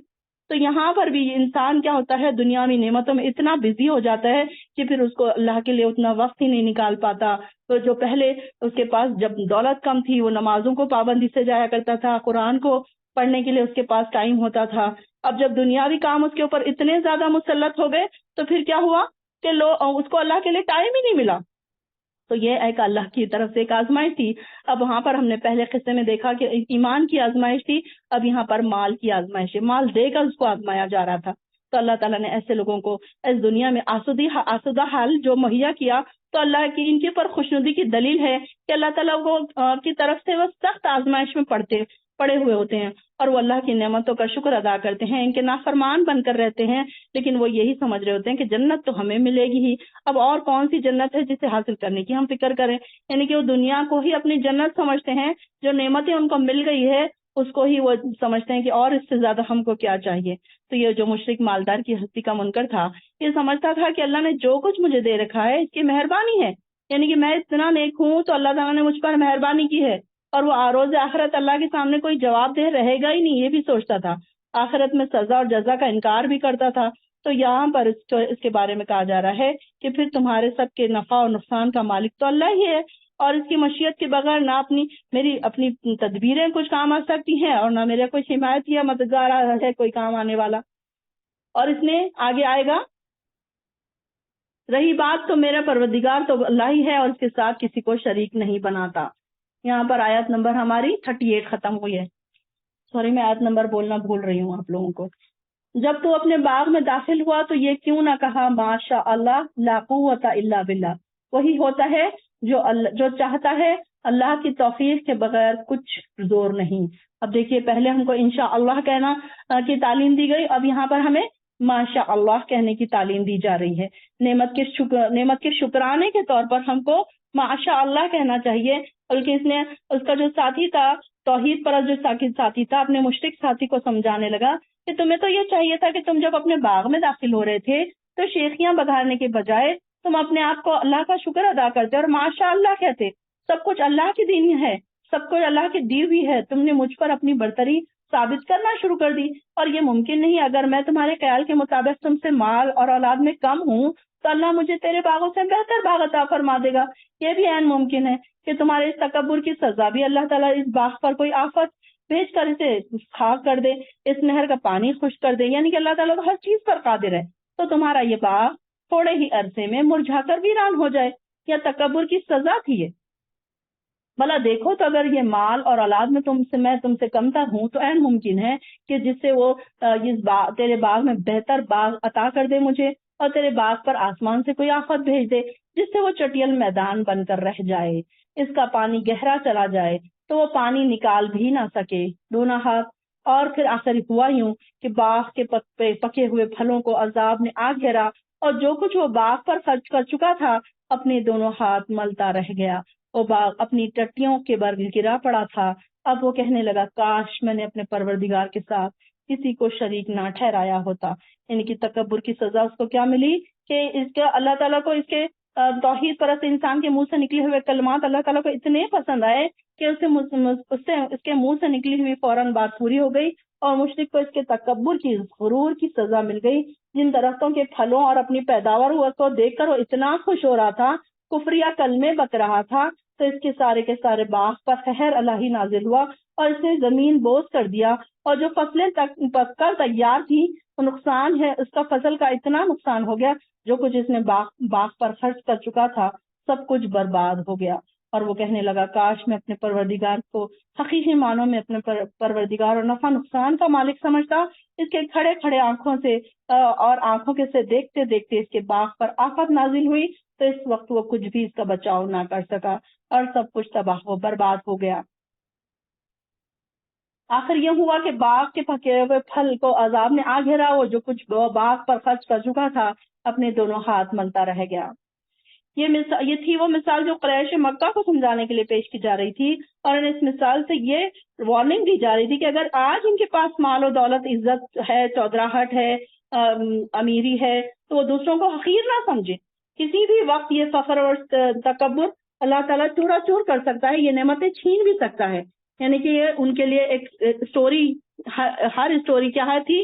تو یہاں پر بھی انسان کیا ہوتا ہے، دنیاوی نعمتوں میں اتنا بزی ہو جاتا ہے کہ پھر اس کو اللہ کے لیے اتنا وقت ہی نہیں نکال پاتا. تو جو پہلے اس کے پاس جب دولت کم تھی وہ نمازوں کو پابندی سے جایا کرتا تھا، قرآن کو پڑھنے کے لیے اس کے پاس ٹائم ہوتا تھا. اب جب دنیاوی کام اس کے اوپر اتنے زیادہ مسلط ہو گئے تو پھر کیا ہوا کہ اس کو اللہ کے لیے ٹائم ہی نہیں ملا. تو یہ ایک اللہ کی طرف سے ایک آزمائش تھی. اب وہاں پر ہم نے پہلے قصے میں دیکھا کہ ایمان کی آزمائش تھی، اب یہاں پر مال کی آزمائش ہے، مال دے کر اس کو آزمایا جا رہا تھا. تو اللہ تعالیٰ نے ایسے لوگوں کو اس دنیا میں آسودہ حال جو مہیا کیا، تو اللہ کی ان کے پر خوشنودی کی دلیل ہے کہ اللہ تعالیٰ کو کی طرف سے وہ سخت آزمائش میں پڑے ہوئے ہوتے ہیں اور وہ اللہ کی نعمتوں کا شکر ادا کرتے ہیں، ان کے نافرمان بن کر رہتے ہیں، لیکن وہ یہی سمجھ رہے ہوتے ہیں کہ جنت تو ہمیں ملے گی ہی، اب اور کون سی جنت ہے جسے حاصل کرنے کی ہم فکر کریں. یعنی کہ وہ دنیا کو ہی اپنی جنت سمجھتے ہیں، جو نعمتیں ان کو مل گئی ہے اس کو ہی وہ سمجھتے ہیں کہ اور اس سے زیادہ ہم کو کیا چاہیے. تو یہ جو مشرک مالدار کی ہستی کا منکر تھا، یہ سمجھتا تھا کہ اللہ نے جو کچھ مجھے دے رکھا ہے اس کی مہربانی ہے، یعنی کہ میں اتنا نیک ہوں تو اللہ تعالیٰ نے مجھ پر مہربانی کی ہے، اور وہ روز آخرت اللہ کے سامنے کوئی جواب دہ رہے گا ہی نہیں، یہ بھی سوچتا تھا. آخرت میں سزا اور جزا کا انکار بھی کرتا تھا. تو یہاں پر اس کے بارے میں کہا جا رہا ہے کہ پھر تمہارے سب کے نفع اور نقصان کا مالک تو اللہ ہی ہے، اور اس کی مشیت کے بغیر نہ میری اپنی تدبیریں کچھ کام آ سکتی ہیں اور نہ میرا کوئی حمایت یا مددگار ہے کوئی کام آنے والا. اور اس نے آگے آئے گا، رہی بات تو میرا پروردگار تو اللہ ہی ہے اور اس کے ساتھ کسی کو شریک نہیں بناتا. یہاں پر آیت نمبر ہماری 38 ختم ہوئی ہے. سوری میں آیت نمبر بولنا بھول رہی ہوں آپ لوگوں کو. جب تو اپنے باغ میں داخل ہوا تو یہ کیوں نہ کہا ماشاء اللہ لا قوت الا باللہ. وہی ہوتا ہے جو چاہتا ہے، اللہ کی توفیق کے بغیر کچھ زور نہیں. اب دیکھیے پہلے ہم کو انشاء اللہ کہنا کی تعلیم دی گئی، اب یہاں پر ہمیں ماشاء اللہ کہنے کی تعلیم دی جا رہی ہے. نعمت کے شکرانے کے طور پر ہم کو ماشاء اللہ کہنا چاہیے. بلکہ اس کا جو ساتھی تھا، توحید پر جو ساتھی تھا، اپنے مشرک ساتھی کو سمجھانے لگا کہ تمہیں تو یہ چاہیے تھا کہ تم جب اپنے باغ میں داخل ہو رہے تھے تو شیخیاں بگھارنے کے بجائے تم اپنے آپ کو اللہ کا شکر ادا کرتے اور ماشاء اللہ کہتے. سب کچھ اللہ کی دین ہے، سب کچھ اللہ کی دی ہوئی ہے، تم نے مجھ پر اپنی برتری ثابت کرنا شروع کر دی. اور یہ ممکن نہیں، اگر میں تمہارے خیال کے مطابق تم سے مال اور اولاد میں کم ہوں تو اللہ مجھے تیرے باغوں سے بہتر باغ عطا فرما دے گا. یہ بھی عین ممکن ہے کہ تمہارے اس تکبر کی سزا بھی اللہ تعالیٰ اس باغ پر کوئی آفت بھیج کر اسے خاک کر دے، اس نہر کا پانی خشک کر دے. یعنی کہ اللہ تعالیٰ تو ہر چیز پر قادر ہے. تو تمہارا یہ باغ تھوڑے ہی عرصے میں مرجھا کر ویران ہو جائے. یا تکبر کی سزا تھی یہ. بھلا دیکھو تو اگر یہ مال اور اولاد میں میں تم سے کم تر ہوں تو عین ممکن ہے کہ جس سے وہ تیرے باغ میں بہتر باغ عطا کر دے مجھے، اور تیرے باغ پر آسمان سے کوئی آفت بھیج دے جس سے وہ چٹیل میدان بن کر رہ جائے، اس کا پانی گہرا چلا جائے تو وہ پانی نکال بھی نہ سکے دونوں ہاتھ. اور پھر آخر ہوا یوں کہ باغ کے پکے ہوئے پھلوں کو عذاب نے آ گھیرا، اور جو کچھ وہ باغ پر خرچ کر چکا تھا اپنے دونوں ہاتھ ملتا رہ گیا. وہ باغ اپنی ٹٹیوں کے برگ گرا پڑا تھا. اب وہ کہنے لگا کاش میں نے اپنے پروردگار کے ساتھ کسی کو شریک نہ ٹھہرایا ہوتا. یعنی کہ تکبر کی سزا اس کو کیا ملی کہ اس کا اللہ تعالیٰ کو اس کے توحید پرست انسان کے منہ سے نکلے ہوئے کلمات اللہ تعالیٰ کو اتنے پسند آئے کہ اس کے منہ سے نکلی ہوئی فوراً بات پوری ہو گئی، اور مشرک کو اس کے تکبر کی غرور کی سزا مل گئی. جن درختوں کے پھلوں اور اپنی پیداوار کو دیکھ کر وہ اتنا خوش ہو رہا تھا، کفریہ کلمے بک رہا تھا، تو اس کے سارے باغ پر قہر الہی نازل ہوا اور اس نے زمین بوس کر دیا. اور جو فصلیں پک کر تیار تھی وہ نقصان ہے، اس کا فصل کا اتنا نقصان ہو گیا، جو کچھ اس نے باغ پر خرچ کر چکا تھا سب کچھ برباد ہو گیا. اور وہ کہنے لگا کاش میں اپنے پروردگار کو حقیقی معنوں میں اپنے پروردگار اور نفع نقصان کا مالک سمجھتا. اس کے کھڑے کھڑے آنکھوں سے اور آنکھوں کے سے دیکھتے دیکھتے اس کے باغ پر آفت نازل ہوئی، تو اس وقت وہ کچھ بھی اس کا بچاؤ نہ کر سکا اور سب کچھ تباہ و برباد ہو گیا. آخر یہ ہوا کہ باغ کے پکے ہوئے پھل کو عذاب نے آ گھیرا، وہ جو کچھ باغ پر خرچ کر چکا تھا اپنے دونوں ہاتھ ملتا رہ گیا. یہ تھی وہ مثال جو قریش مکہ کو سمجھانے کے لیے پیش کی جا رہی تھی، اور اس مثال سے یہ وارننگ دی جا رہی تھی کہ اگر آج ان کے پاس مال و دولت، عزت ہے، چودراہٹ ہے، امیری ہے، تو وہ دوسروں کو حقیر نہ سمجھے. کسی بھی وقت یہ فخر اور تکبر اللہ تعالیٰ چورا چور کر سکتا ہے، یہ نعمتیں چھین بھی سکتا ہے. یعنی کہ یہ ان کے لیے ایک اسٹوری، ہر اسٹوری کیا تھی،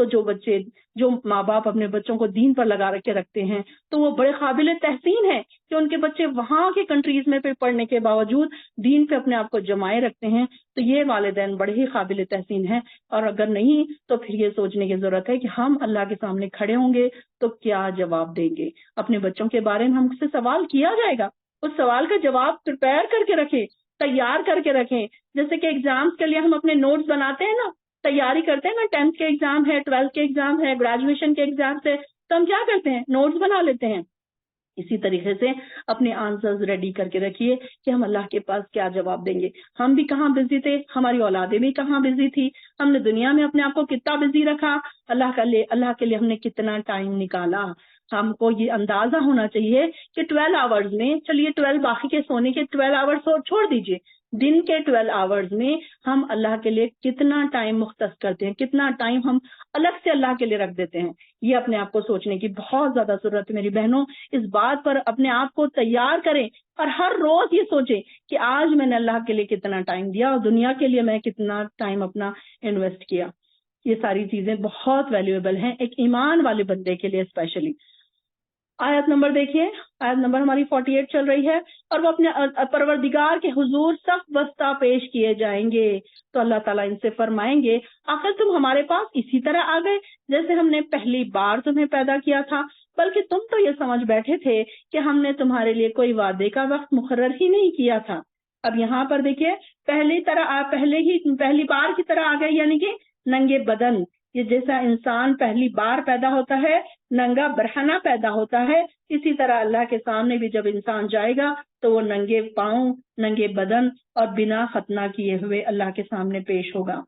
تو جو ماں باپ اپنے بچوں کو دین پر لگا کے رکھتے ہیں تو وہ بڑے قابل تحسین ہیں کہ ان کے بچے وہاں کے کنٹریز میں پڑھنے کے باوجود دین پہ اپنے آپ کو جمائے رکھتے ہیں. تو یہ والدین بڑے ہی قابل تحسین ہیں. اور اگر نہیں تو پھر یہ سوچنے کی ضرورت ہے کہ ہم اللہ کے سامنے کھڑے ہوں گے تو کیا جواب دیں گے. اپنے بچوں کے بارے میں ہم سے سوال کیا جائے گا, اس سوال کا جواب پریپئر کر کے رکھیں, تیار کر کے رکھیں. جیسے کہ ایگزامز کے لیے ہم اپنے نوٹس بناتے ہیں نا, تیاری کرتے ہیں نا, 10th کے ایگزام ہے, 12th کے ایگزام ہے, گریجویشن کے ایگزام سے, تو ہم کیا کرتے ہیں, نوٹس بنا لیتے ہیں. اسی طریقے سے اپنے آنسرز ریڈی کر کے رکھیے کہ ہم اللہ کے پاس کیا جواب دیں گے. ہم بھی کہاں بزی تھے, ہماری اولادیں بھی کہاں بزی تھی, ہم نے دنیا میں اپنے آپ کو کتنا بزی رکھا, اللہ کے لیے ہم نے کتنا ٹائم نکالا. ہم کو یہ اندازہ ہونا چاہیے کہ 12 آورز میں, چلیے 12 باقی کے سونے کے 12 آورز چھوڑ دیجئے, دن کے 12 آورز میں ہم اللہ کے لیے کتنا ٹائم مختص کرتے ہیں, کتنا ٹائم ہم الگ سے اللہ کے لیے رکھ دیتے ہیں. یہ اپنے آپ کو سوچنے کی بہت زیادہ ضرورت ہے میری بہنوں. اس بات پر اپنے آپ کو تیار کریں اور ہر روز یہ سوچیں کہ آج میں نے اللہ کے لیے کتنا ٹائم دیا اور دنیا کے لیے میں کتنا ٹائم اپنا انویسٹ کیا. یہ ساری چیزیں بہت ویلیویبل ہیں ایک ایمان والے بندے کے لیے اسپیشلی. آیت نمبر دیکھیے, آیت نمبر ہماری 48 چل رہی ہے. اور وہ اپنے پروردگار کے حضور سخت واسطہ پیش کیے جائیں گے تو اللہ تعالیٰ ان سے فرمائیں گے, آخر تم ہمارے پاس اسی طرح آ گئے جیسے ہم نے پہلی بار تمہیں پیدا کیا تھا, بلکہ تم تو یہ سمجھ بیٹھے تھے کہ ہم نے تمہارے لیے کوئی وعدے کا وقت مقرر ہی نہیں کیا تھا. اب یہاں پر دیکھیے, پہلی بار کی طرح آ گئے, یعنی کہ ننگے بدن. یہ جیسا انسان پہلی بار پیدا ہوتا ہے ننگا برہنہ پیدا ہوتا ہے, اسی طرح اللہ کے سامنے بھی جب انسان جائے گا تو وہ ننگے پاؤں, ننگے بدن اور بنا ختنہ کیے ہوئے اللہ کے سامنے پیش ہوگا.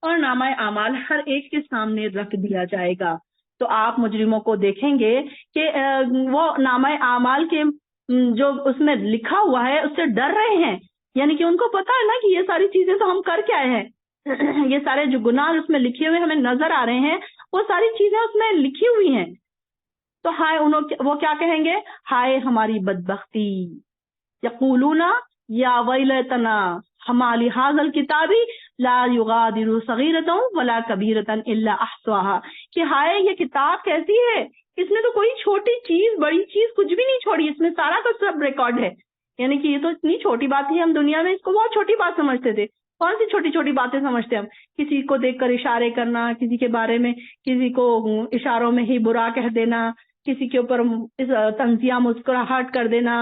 اور نامہ اعمال ہر ایک کے سامنے رکھ دیا جائے گا. تو آپ مجرموں کو دیکھیں گے کہ وہ نامہ اعمال کے جو اس میں لکھا ہوا ہے اس سے ڈر رہے ہیں, یعنی کہ ان کو پتا ہے نا کہ یہ ساری چیزیں تو ہم کر کے آئے ہیں, یہ سارے جو گناہ اس میں لکھے ہوئے ہمیں نظر آ رہے ہیں وہ ساری چیزیں اس میں لکھی ہوئی ہیں. تو ہائے وہ کیا کہیں گے, ہائے ہماری بدبختی. یقولون یا ویلتنا ہما لہذا الکتاب لا یغادر صغیرۃ ولا کبیرۃ الا احصاها, کہ ہائے یہ کتاب کیسی ہے, اس میں تو کوئی چھوٹی چیز بڑی چیز کچھ بھی نہیں چھوڑی, اس میں سارا کا سب ریکارڈ ہے. یعنی کہ یہ تو اتنی چھوٹی بات ہے, ہم دنیا میں اس کو بہت چھوٹی بات سمجھتے تھے. کون سی چھوٹی چھوٹی باتیں سمجھتے ہم, کسی کو دیکھ کر اشارے کرنا, کسی کے بارے میں کسی کو اشاروں میں ہی برا کہہ دینا, کسی کے اوپر طنزیہ مسکراہٹ کر دینا,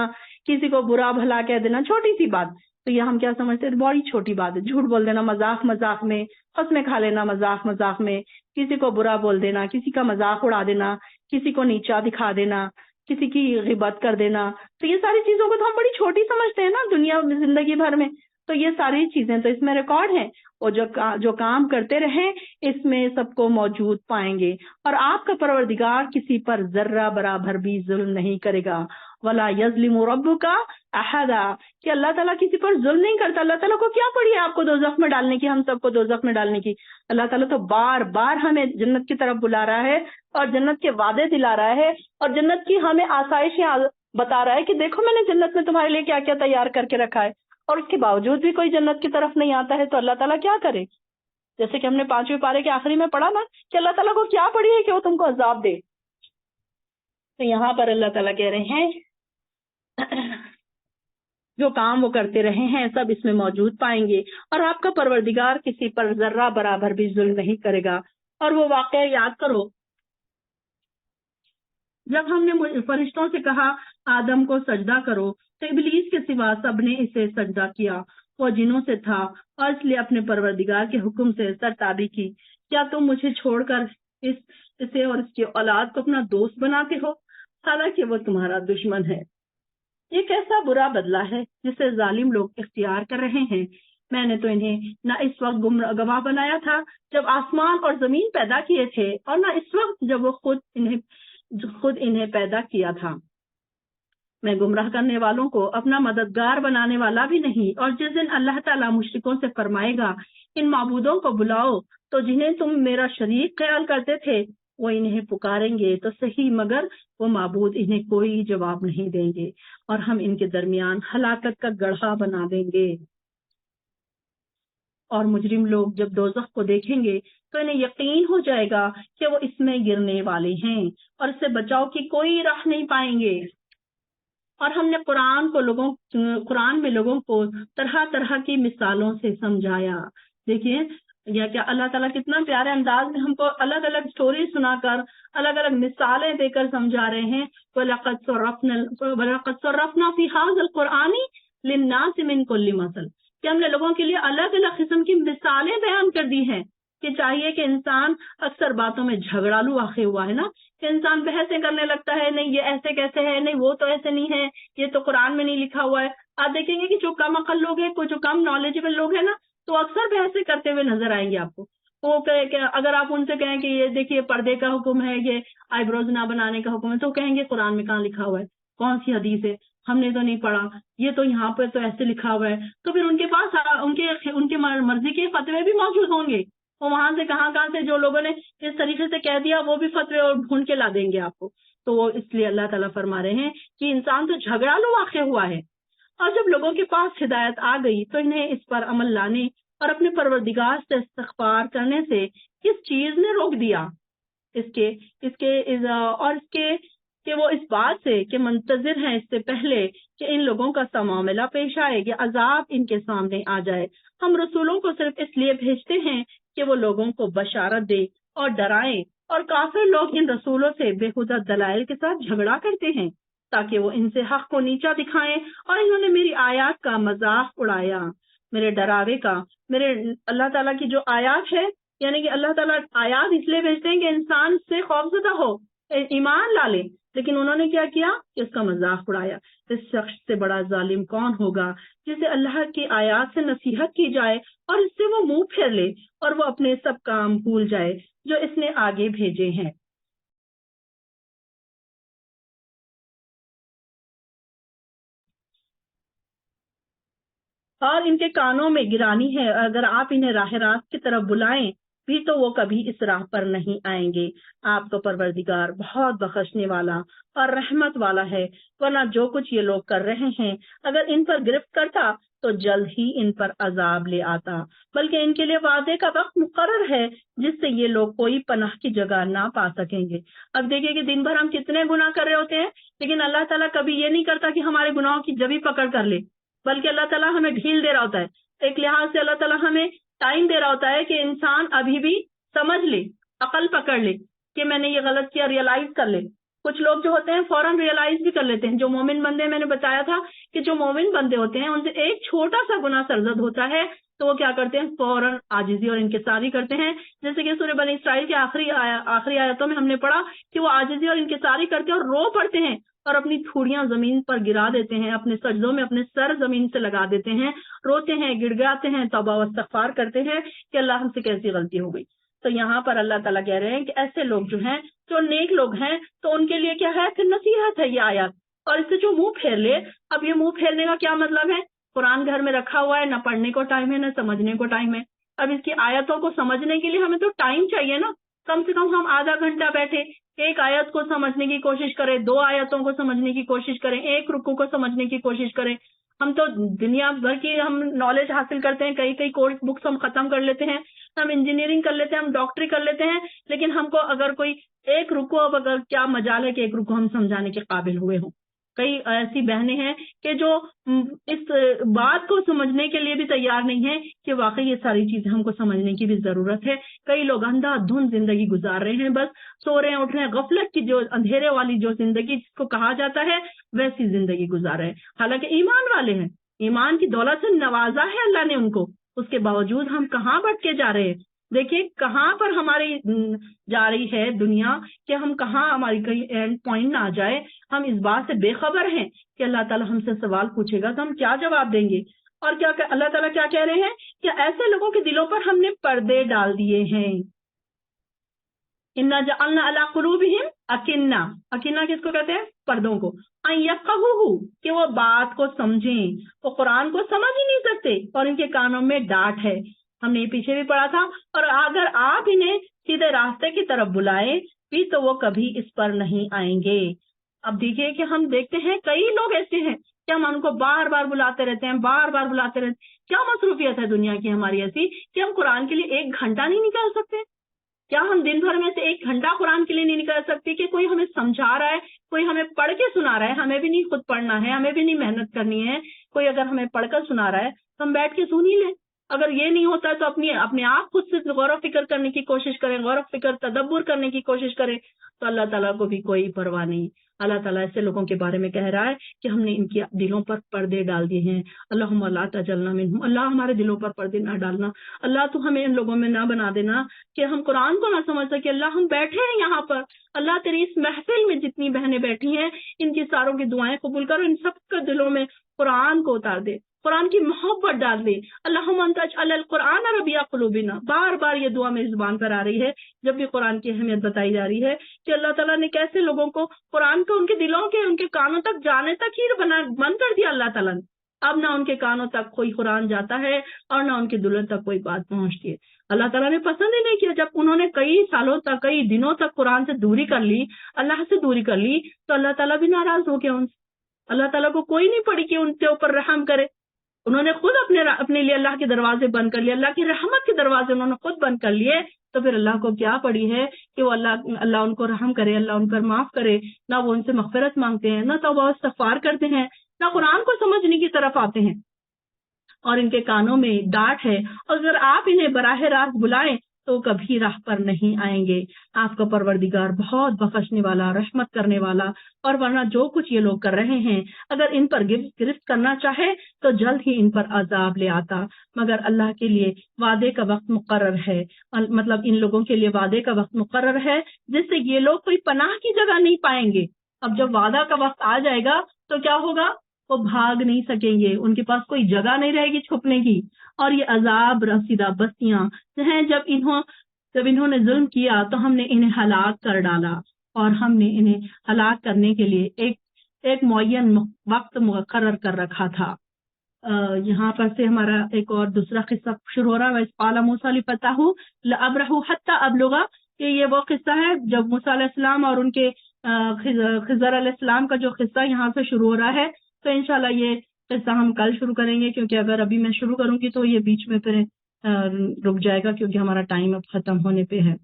کسی کو برا بھلا کہہ دینا, چھوٹی سی بات. تو یہ ہم کیا سمجھتے ہیں, بڑی چھوٹی بات ہے. جھوٹ بول دینا مذاق مذاق میں, قسمیں کھا لینا مذاق مذاق میں, کسی کو برا بول دینا, کسی کا مذاق اڑا دینا, کسی کو نیچا دکھا دینا, کسی کی غیبت کر دینا. تو یہ ساری چیزوں کو تو ہم بڑی چھوٹی سمجھتے ہیں نا دنیا زندگی بھر میں. تو یہ ساری چیزیں تو اس میں ریکارڈ ہیں, اور جو کام کرتے رہیں اس میں سب کو موجود پائیں گے. اور آپ کا پروردگار کسی پر ذرہ برابر بھی ظلم نہیں کرے گا. ولا یظلم ربک احدا, کہ اللہ تعالیٰ کسی پر ظلم نہیں کرتا. اللہ تعالیٰ کو کیا پڑی ہے آپ کو دوزخ میں ڈالنے کی, ہم سب کو دوزخ میں ڈالنے کی. اللہ تعالیٰ تو بار بار ہمیں جنت کی طرف بلا رہا ہے اور جنت کے وعدے دلا رہا ہے اور جنت کی ہمیں آسائشیں بتا رہا ہے کہ دیکھو میں نے جنت میں تمہارے لیے کیا کیا تیار کر کے رکھا ہے. اور اس کے باوجود بھی کوئی جنت کی طرف نہیں آتا ہے تو اللہ تعالیٰ کیا کرے. جیسے کہ ہم نے 5ویں پارے کے آخری میں پڑھا نا کہ اللہ تعالیٰ کو کیا پڑی ہے کہ وہ تم کو عذاب دے. تو یہاں پر اللہ تعالیٰ کہہ رہے ہیں جو کام وہ کرتے رہے ہیں سب اس میں موجود پائیں گے, اور آپ کا پروردگار کسی پر ذرہ برابر بھی ظلم نہیں کرے گا. اور وہ واقعہ یاد کرو جب ہم نے فرشتوں سے کہا آدم کو سجدہ کرو تو ابلیس کے سوا سب نے اسے سجدہ کیا. وہ جنوں سے تھا اور اس لیے اپنے پروردگار کے حکم سے سرتابی کی. کیا تم مجھے چھوڑ کر اسے اور اس کی اولاد کو اپنا دوست بناتے ہو, حالانکہ وہ تمہارا دشمن ہے. یہ کیسا برا بدلہ ہے جسے ظالم لوگ اختیار کر رہے ہیں. میں نے تو انہیں نہ اس وقت گواہ بنایا تھا جب آسمان اور زمین پیدا کیے تھے, اور نہ اس وقت جب وہ خود انہیں پیدا کیا تھا. میں گمراہ کرنے والوں کو اپنا مددگار بنانے والا بھی نہیں. اور جس دن اللہ تعالیٰ مشرکوں سے فرمائے گا ان معبودوں کو بلاؤ تو جنہیں تم میرا شریک خیال کرتے تھے وہ انہیں پکاریں گے تو صحیح, مگر وہ معبود انہیں کوئی جواب نہیں دیں گے اور ہم ان کے درمیان ہلاکت کا گڑھا بنا دیں گے. اور مجرم لوگ جب دوزخ کو دیکھیں گے تو انہیں یقین ہو جائے گا کہ وہ اس میں گرنے والے ہیں اور اس سے بچاؤ کی کوئی راہ نہیں پائیں گے۔ اور ہم نے قرآن میں لوگوں کو طرح طرح کی مثالوں سے سمجھایا۔ دیکھیے یا کہ اللہ تعالیٰ کتنا پیارے انداز میں ہم کو الگ الگ سٹوری سنا کر، الگ الگ مثالیں دے کر سمجھا رہے ہیں۔ وَلَقَدْ صَرَّفْنَا فِي هَذَا الْقُرْآنِ لِلنَّاسِ مِنْ كُلِّ مَثَلٍ، کہ ہم نے لوگوں کے لیے الگ الگ قسم کی مثالیں بیان کر دی ہیں کہ چاہیے کہ انسان اکثر باتوں میں جھگڑالو واقع ہوا ہے نا، کہ انسان بحثیں کرنے لگتا ہے، نہیں یہ ایسے کیسے ہے، نہیں وہ تو ایسے نہیں ہے، یہ تو قرآن میں نہیں لکھا ہوا ہے۔ آپ دیکھیں گے کہ جو کم عقل لوگ ہیں، جو کم نالجبل لوگ ہیں نا، تو اکثر بحثیں کرتے ہوئے نظر آئیں گے آپ کو۔ وہ کہ اگر آپ ان سے کہیں کہ یہ دیکھیے پردے کا حکم ہے، یہ آئی بروز نہ بنانے کا حکم ہے، تو کہیں گے قرآن میں کہاں لکھا ہوا ہے، کون سی حدیث ہے، ہم نے تو نہیں پڑھا، یہ تو یہاں پہ تو ایسے لکھا ہوا ہے۔ تو پھر ان کے پاس ان کے مرضی کے فتوے بھی موجود ہوں گے، وہ وہاں سے کہاں سے جو لوگوں نے اس طریقے سے کہہ دیا وہ بھی فتوے اور ڈھونڈ کے لا دیں گے آپ کو۔ تو وہ اس لیے اللہ تعالیٰ فرما رہے ہیں کہ انسان تو جھگڑالو واقع ہوا ہے، اور جب لوگوں کے پاس ہدایت آ گئی تو انہیں اس پر عمل لانے اور اپنے پروردگار سے استغفار کرنے سے کس چیز نے روک دیا؟ کہ وہ اس بات سے کہ منتظر ہیں اس سے پہلے کہ ان لوگوں کا سا معاملہ پیش آئے کہ عذاب ان کے سامنے آ جائے۔ ہم رسولوں کو صرف اس لیے بھیجتے ہیں کہ وہ لوگوں کو بشارت دے اور ڈرائیں، اور کافر لوگ ان رسولوں سے بےہودہ دلائل کے ساتھ جھگڑا کرتے ہیں تاکہ وہ ان سے حق کو نیچا دکھائیں، اور انہوں نے میری آیات کا مذاق اڑایا، میرے ڈراوے کا۔ میرے اللہ تعالیٰ کی جو آیات ہے، یعنی کہ اللہ تعالیٰ آیات اس لیے بھیجتے ہیں کہ انسان سے خوفزدہ ہو، ایمان لا لے، لیکن انہوں نے کیا کیا کہ اس کا مذاق اڑایا۔ اس شخص سے بڑا ظالم کون ہوگا جسے اللہ کی آیات سے نصیحت کی جائے اور اس سے وہ منہ پھیر لے اور وہ اپنے سب کام بھول جائے جو اس نے آگے بھیجے ہیں۔ اور ان کے کانوں میں گرانی ہے، اگر آپ انہیں راہ راست کی طرف بلائیں بھی تو وہ کبھی اس راہ پر نہیں آئیں گے۔ آپ تو پروردگار بہت بخشنے والا اور رحمت والا ہے، ورنہ جو کچھ یہ لوگ کر رہے ہیں اگر ان پر گرفت کرتا تو جلد ہی ان پر عذاب لے آتا، بلکہ ان کے لیے وعدے کا وقت مقرر ہے جس سے یہ لوگ کوئی پناہ کی جگہ نہ پا سکیں گے۔ اب دیکھیں کہ دن بھر ہم کتنے گناہ کر رہے ہوتے ہیں، لیکن اللہ تعالیٰ کبھی یہ نہیں کرتا کہ ہمارے گناہوں کی جبھی پکڑ کر لے، بلکہ اللہ تعالیٰ ہمیں ڈھیل دے رہا ہوتا ہے۔ ایک لحاظ سے اللہ تعالیٰ ہمیں ٹائم دے رہا ہوتا ہے کہ انسان ابھی بھی سمجھ لے، عقل پکڑ لے کہ میں نے یہ غلط کیا، ریئلائز کر لے۔ کچھ لوگ جو ہوتے ہیں فوراً ریئلائز بھی کر لیتے ہیں۔ جو مومن بندے، میں نے بتایا تھا کہ جو مومن بندے ہوتے ہیں ان سے ایک چھوٹا سا گناہ سرزد ہوتا ہے تو وہ کیا کرتے ہیں، فوراً عاجزی اور انکساری کرتے ہیں، جیسے کہ سورہ بنی اسرائیل کے آخری آیتوں میں ہم نے پڑھا کہ وہ عاجزی اور انکساری کرتے ہیں اور رو پڑتے ہیں اور اپنی تھوڑیاں زمین پر گرا دیتے ہیں، اپنے سجدوں میں اپنے سر زمین سے لگا دیتے ہیں، روتے ہیں، گڑ گڑاتے ہیں، توبہ و استغفار کرتے ہیں کہ اللہ ہم سے کیسی غلطی ہو گئی۔ تو یہاں پر اللہ تعالیٰ کہہ رہے ہیں کہ ایسے لوگ جو ہیں، جو نیک لوگ ہیں، تو ان کے لیے کیا ہے، پھر نصیحت ہے یہ آیات، اور اس سے جو منہ پھیر لے۔ اب یہ منہ پھیرنے کا کیا مطلب ہے؟ قرآن گھر میں رکھا ہوا ہے، نہ پڑھنے کو ٹائم ہے، نہ سمجھنے کو ٹائم ہے۔ اب اس کی آیتوں کو سمجھنے کے لیے ہمیں تو ٹائم چاہیے نا، کم سے کم ہم آدھا گھنٹہ بیٹھے ایک آیت کو سمجھنے کی کوشش کریں، 2 آیتوں کو سمجھنے کی کوشش کریں، ایک رکوع کو سمجھنے کی کوشش کریں۔ ہم تو دنیا بھر کی ہم نالج حاصل کرتے ہیں، کئی کورس بکس ہم ختم کر لیتے ہیں، ہم انجینئرنگ کر لیتے ہیں، ہم ڈاکٹری کر لیتے ہیں، لیکن ہم کو اگر کوئی ایک رکوع، اب اگر کیا مجال ہے کہ ایک رکوع ہم سمجھانے کے قابل ہوئے ہوں۔ کئی ایسی بہنیں ہیں کہ جو اس بات کو سمجھنے کے لیے بھی تیار نہیں ہے کہ واقعی یہ ساری چیزیں ہم کو سمجھنے کی بھی ضرورت ہے۔ کئی لوگ اندھا دھند زندگی گزار رہے ہیں، بس سو رہے ہیں، اٹھ رہے ہیں، غفلت کی جو اندھیرے والی جو زندگی جس کو کہا جاتا ہے ویسی زندگی گزار رہے ہیں، حالانکہ ایمان والے ہیں، ایمان کی دولت سے نوازا ہے اللہ نے ان کو، اس کے باوجود ہم کہاں بھٹک کے جا رہے ہیں۔ دیکھیے کہاں پر ہماری جا رہی ہے دنیا، کہ ہم کہاں ہماری کہیں اینڈ پوائنٹ نہ آ جائے۔ ہم اس بات سے بے خبر ہیں کہ اللہ تعالیٰ ہم سے سوال پوچھے گا تو ہم کیا جواب دیں گے۔ اور کیا اللہ تعالیٰ کیا کہہ رہے ہیں کہ ایسے لوگوں کے دلوں پر ہم نے پردے ڈال دیے ہیں۔ اِنَّا جَعَلْنَا عَلَىٰ قُلُوبِهِمْ أَكِنَّةً، اکینہ کس کو کہتے ہیں؟ پردوں کو، أَن يَفْقَهُوهُ، کہ وہ بات کو سمجھیں، وہ قرآن کو سمجھ ہی نہیں سکتے اور ان کے کانوں میں ڈانٹ ہے۔ ہم نے یہ پیچھے بھی پڑھا تھا، اور اگر آپ انہیں سیدھے راستے کی طرف بلائیں بھی تو وہ کبھی اس پر نہیں آئیں گے۔ اب دیکھیے کہ ہم دیکھتے ہیں کئی لوگ ایسے ہیں کہ ہم ان کو بار بار بلاتے رہتے ہیں، بار بار بلاتے رہتے ہیں؟ کیا مصروفیت ہے دنیا کی ہماری ایسی کہ ہم قرآن کے لیے 1 گھنٹہ نہیں نکال سکتے؟ کیا ہم دن بھر میں سے 1 گھنٹہ قرآن کے لیے نہیں نکال سکتے کہ کوئی ہمیں سمجھا رہا ہے، کوئی ہمیں پڑھ کے سنا رہا ہے، ہمیں بھی نہیں خود پڑھنا ہے، ہمیں بھی نہیں محنت کرنی ہے، کوئی اگر ہمیں پڑھ کر سنا رہا ہے تو ہم بیٹھ کے سن ہی لیں۔ اگر یہ نہیں ہوتا ہے تو اپنے آپ خود سے غور و فکر کرنے کی کوشش کریں، غور و فکر تدبر کرنے کی کوشش کریں، تو اللہ تعالیٰ کو بھی کوئی پرواہ نہیں۔ اللہ تعالیٰ ایسے لوگوں کے بارے میں کہہ رہا ہے کہ ہم نے ان کے دلوں پر پردے ڈال دیے ہیں۔ اللہم لا تجلنا منہم، اللہ ہمارے دلوں پر پردے نہ ڈالنا، اللہ تو ہمیں ان لوگوں میں نہ بنا دینا کہ ہم قرآن کو نہ سمجھ سکے۔ اللہ ہم بیٹھے ہیں یہاں پر، اللہ تیری اس محفل میں جتنی بہنیں بیٹھی ہیں ان کی ساروں کی دعائیں قبول کر، ان سب کے دلوں میں قرآن کو اتار دے، قرآن کی محبت ڈال دے۔ اللہم انت اجعل القرآن ربیع قلوبنا، بار بار یہ دعا میری زبان پر آ رہی ہے جب بھی قرآن کی اہمیت بتائی جا رہی ہے کہ اللہ تعالیٰ نے کیسے لوگوں کو قرآن کو ان کے دلوں کے، ان کے کانوں تک جانے تک ہی بند کر دیا اللہ تعالیٰ نے۔ اب نہ ان کے کانوں تک کوئی قرآن جاتا ہے اور نہ ان کے دلوں تک کوئی بات پہنچتی ہے۔ اللہ تعالیٰ نے پسند ہی نہیں کیا، جب انہوں نے کئی سالوں تک، کئی دنوں تک قرآن سے دوری کر لی، اللہ سے دوری کر لی، تو اللہ تعالیٰ بھی ناراض ہو گیا ان سے۔ اللہ تعالیٰ کو کوئی نہیں پڑی کہ ان کے اوپر رحم کرے، انہوں نے خود اپنے لیے اللہ کے دروازے بند کر لیے، اللہ کی رحمت کے دروازے انہوں نے خود بند کر لیے، تو پھر اللہ کو کیا پڑی ہے کہ وہ اللہ ان کو رحم کرے، اللہ ان پر معاف کرے۔ نہ وہ ان سے مغفرت مانگتے ہیں، نہ توبہ و استغفار کرتے ہیں، نہ قرآن کو سمجھنے کی طرف آتے ہیں، اور ان کے کانوں میں ڈانٹ ہے۔ اور اگر آپ انہیں براہ راست بلائیں تو کبھی راہ پر نہیں آئیں گے۔ آپ کا پروردگار بہت بخشنے والا، رحمت کرنے والا، اور ورنہ جو کچھ یہ لوگ کر رہے ہیں، اگر ان پر گرفت کرنا چاہے تو جلد ہی ان پر عذاب لے آتا، مگر اللہ کے لیے وعدے کا وقت مقرر ہے، مطلب ان لوگوں کے لیے وعدے کا وقت مقرر ہے جس سے یہ لوگ کوئی پناہ کی جگہ نہیں پائیں گے۔ اب جب وعدہ کا وقت آ جائے گا تو کیا ہوگا؟ وہ بھاگ نہیں سکیں گے، ان کے پاس کوئی جگہ نہیں رہے گی چھپنے کی۔ اور یہ عذاب رسیدہ بستیاں ہیں، جب انہوں نے ظلم کیا تو ہم نے انہیں ہلاک کر ڈالا، اور ہم نے انہیں ہلاک کرنے کے لیے ایک معین وقت مقرر کر رکھا تھا۔ یہاں پر سے ہمارا ایک اور دوسرا قصہ شروع ہو رہا ہے، قال موسیٰ لفتاہ لأبرح حتی ابلغ، کہ یہ وہ قصہ ہے جب موسیٰ علیہ السلام اور ان کے خضر علیہ السلام کا جو قصہ یہاں سے شروع ہو رہا ہے۔ تو انشاءاللہ یہ قصہ ہم کل شروع کریں گے، کیونکہ اگر ابھی میں شروع کروں گی تو یہ بیچ میں پھر رک جائے گا، کیونکہ ہمارا ٹائم اب ختم ہونے پہ ہے۔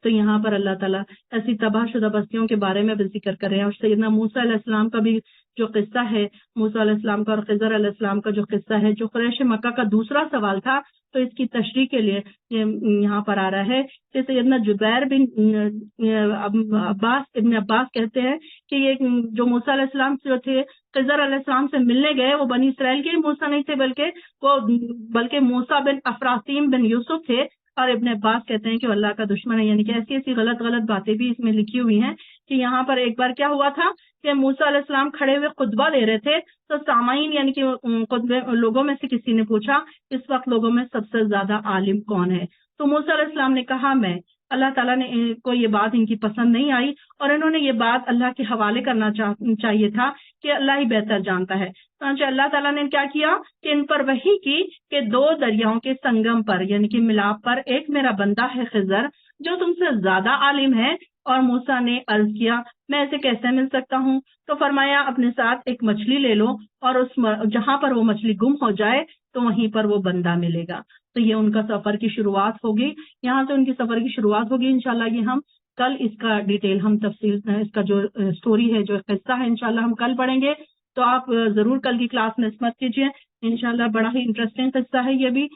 تو یہاں پر اللہ تعالیٰ ایسی تباہ شدہ بستیوں کے بارے میں بھی ذکر کر رہے ہیں، اور سیدنا موسیٰ علیہ السلام کا بھی جو قصہ ہے، موسیٰ علیہ السلام کا اور خضر علیہ السلام کا جو قصہ ہے، جو قریش مکہ کا دوسرا سوال تھا، تو اس کی تشریح کے لیے یہاں پر آ رہا ہے کہ سیدنا جبیر بن ابن عباس کہتے ہیں کہ یہ جو موسیٰ علیہ السلام جو تھے خضر علیہ السلام سے ملنے گئے، وہ بنی اسرائیل کے موسیٰ نہیں تھے، بلکہ موسیٰ بن افراطیم بن یوسف تھے۔ اور ابن عباس کہتے ہیں کہ وہ اللہ کا دشمن ہے، یعنی کہ ایسی غلط باتیں بھی اس میں لکھی ہوئی ہیں کہ یہاں پر ایک بار کیا ہوا تھا کہ موسیٰ علیہ السلام کھڑے ہوئے خطبہ دے رہے تھے، تو سامعین یعنی کہ لوگوں میں سے کسی نے پوچھا اس وقت لوگوں میں سب سے زیادہ عالم کون ہے؟ تو موسیٰ علیہ السلام نے کہا میں۔ اللہ تعالیٰ نے کو یہ بات ان کی پسند نہیں آئی، اور انہوں نے یہ بات اللہ کے حوالے کرنا چاہیے تھا کہ اللہ ہی بہتر جانتا ہے۔ چنانچہ اللہ تعالیٰ نے کیا کیا کہ ان پر وحی کی کہ 2 دریاؤں کے سنگم پر، یعنی کہ ملاپ پر، ایک میرا بندہ ہے خضر جو تم سے زیادہ عالم ہے۔ اور موسیٰ نے عرض کیا میں اسے کیسے مل سکتا ہوں؟ تو فرمایا اپنے ساتھ ایک مچھلی لے لو، اور جہاں پر وہ مچھلی گم ہو جائے تو وہیں پر وہ بندہ ملے گا۔ تو یہ ان کا سفر کی شروعات ہوگی، یہاں سے ان کی سفر کی شروعات ہوگی۔ انشاءاللہ یہ ہم کل اس کا ڈیٹیل، ہم تفصیل، اس کا جو سٹوری ہے، جو قصہ ہے، انشاءاللہ ہم کل پڑھیں گے۔ تو آپ ضرور کل کی کلاس میں اسمت کیجیے، انشاءاللہ بڑا ہی انٹرسٹنگ قصہ ہے یہ بھی۔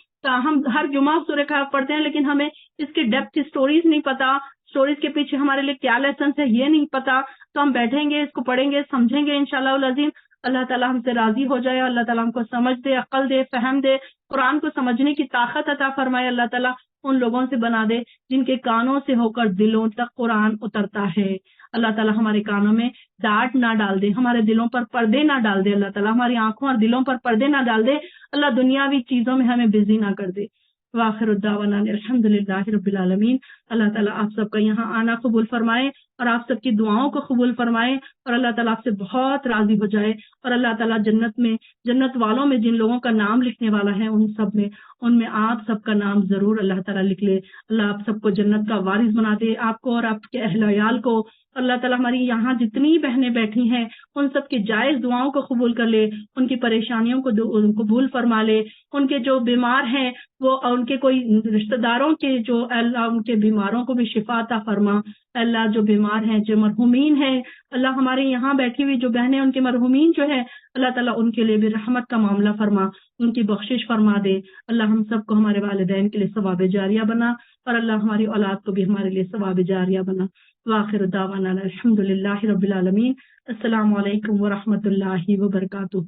ہم ہر جمعہ سورہ کہف پڑھتے ہیں، لیکن ہمیں اس کی ڈیپتھ سٹوریز نہیں پتا، سٹوریز کے پیچھے ہمارے لیے کیا لیسنس ہے یہ نہیں پتا۔ تو ہم بیٹھیں گے، اس کو پڑھیں گے، سمجھیں گے انشاءاللہ العظیم۔ اللہ تعالیٰ ہم سے راضی ہو جائے، اللہ تعالیٰ ہم کو سمجھ دے، عقل دے، فہم دے، قرآن کو سمجھنے کی طاقت عطا فرمائے۔ اللہ تعالیٰ ان لوگوں سے بنا دے جن کے کانوں سے ہو کر دلوں تک قرآن اترتا ہے۔ اللہ تعالیٰ ہمارے کانوں میں ڈانٹ نہ ڈال دے، ہمارے دلوں پر پردے نہ ڈال دے، اللہ تعالیٰ ہماری آنکھوں اور دلوں پر پردے نہ ڈال دے، اللہ دنیاوی چیزوں میں ہمیں بزی نہ کر دے۔ وآخر الدعوانا الحمدللہ رب العالمین۔ اللہ تعالیٰ آپ سب کا یہاں آنا قبول فرمائے، اور آپ سب کی دعاؤں کو قبول فرمائے اور اللہ تعالیٰ آپ سے بہت راضی ہو جائے اور اللہ تعالیٰ جنت والوں میں جن لوگوں کا نام لکھنے والا ہے ان میں آپ سب کا نام ضرور اللہ تعالیٰ لکھ لے. اللہ آپ سب کو جنت کا وارث بنا دے, آپ کو اور آپ کے اہل عیال کو. اللہ تعالیٰ ہماری یہاں جتنی بہنیں بیٹھی ہیں ان سب کی جائز دعاؤں کو قبول کر لے, ان کی پریشانیوں کو قبول فرما لے. ان کے جو بیمار ہیں وہ ان کے کوئی رشتہ داروں کے جو اللہ ان کے بیماروں کو بھی شفا عطا فرما. اللہ جو بیمار ہیں, جو مرحومین ہیں, اللہ ہمارے یہاں بیٹھی ہوئی جو بہنیں ان کے مرحومین جو ہیں, اللہ تعالیٰ ان کے لیے بھی رحمت کا معاملہ فرما, ان کی بخشش فرما دے. اللہ ہم سب کو ہمارے والدین کے لیے ثواب جاریہ بنا اور اللہ ہماری اولاد کو بھی ہمارے لیے ثواب جاریہ بنا. وآخر دعوانا الحمد للہ رب العالمین. السلام علیکم ورحمۃ اللہ وبرکاتہ.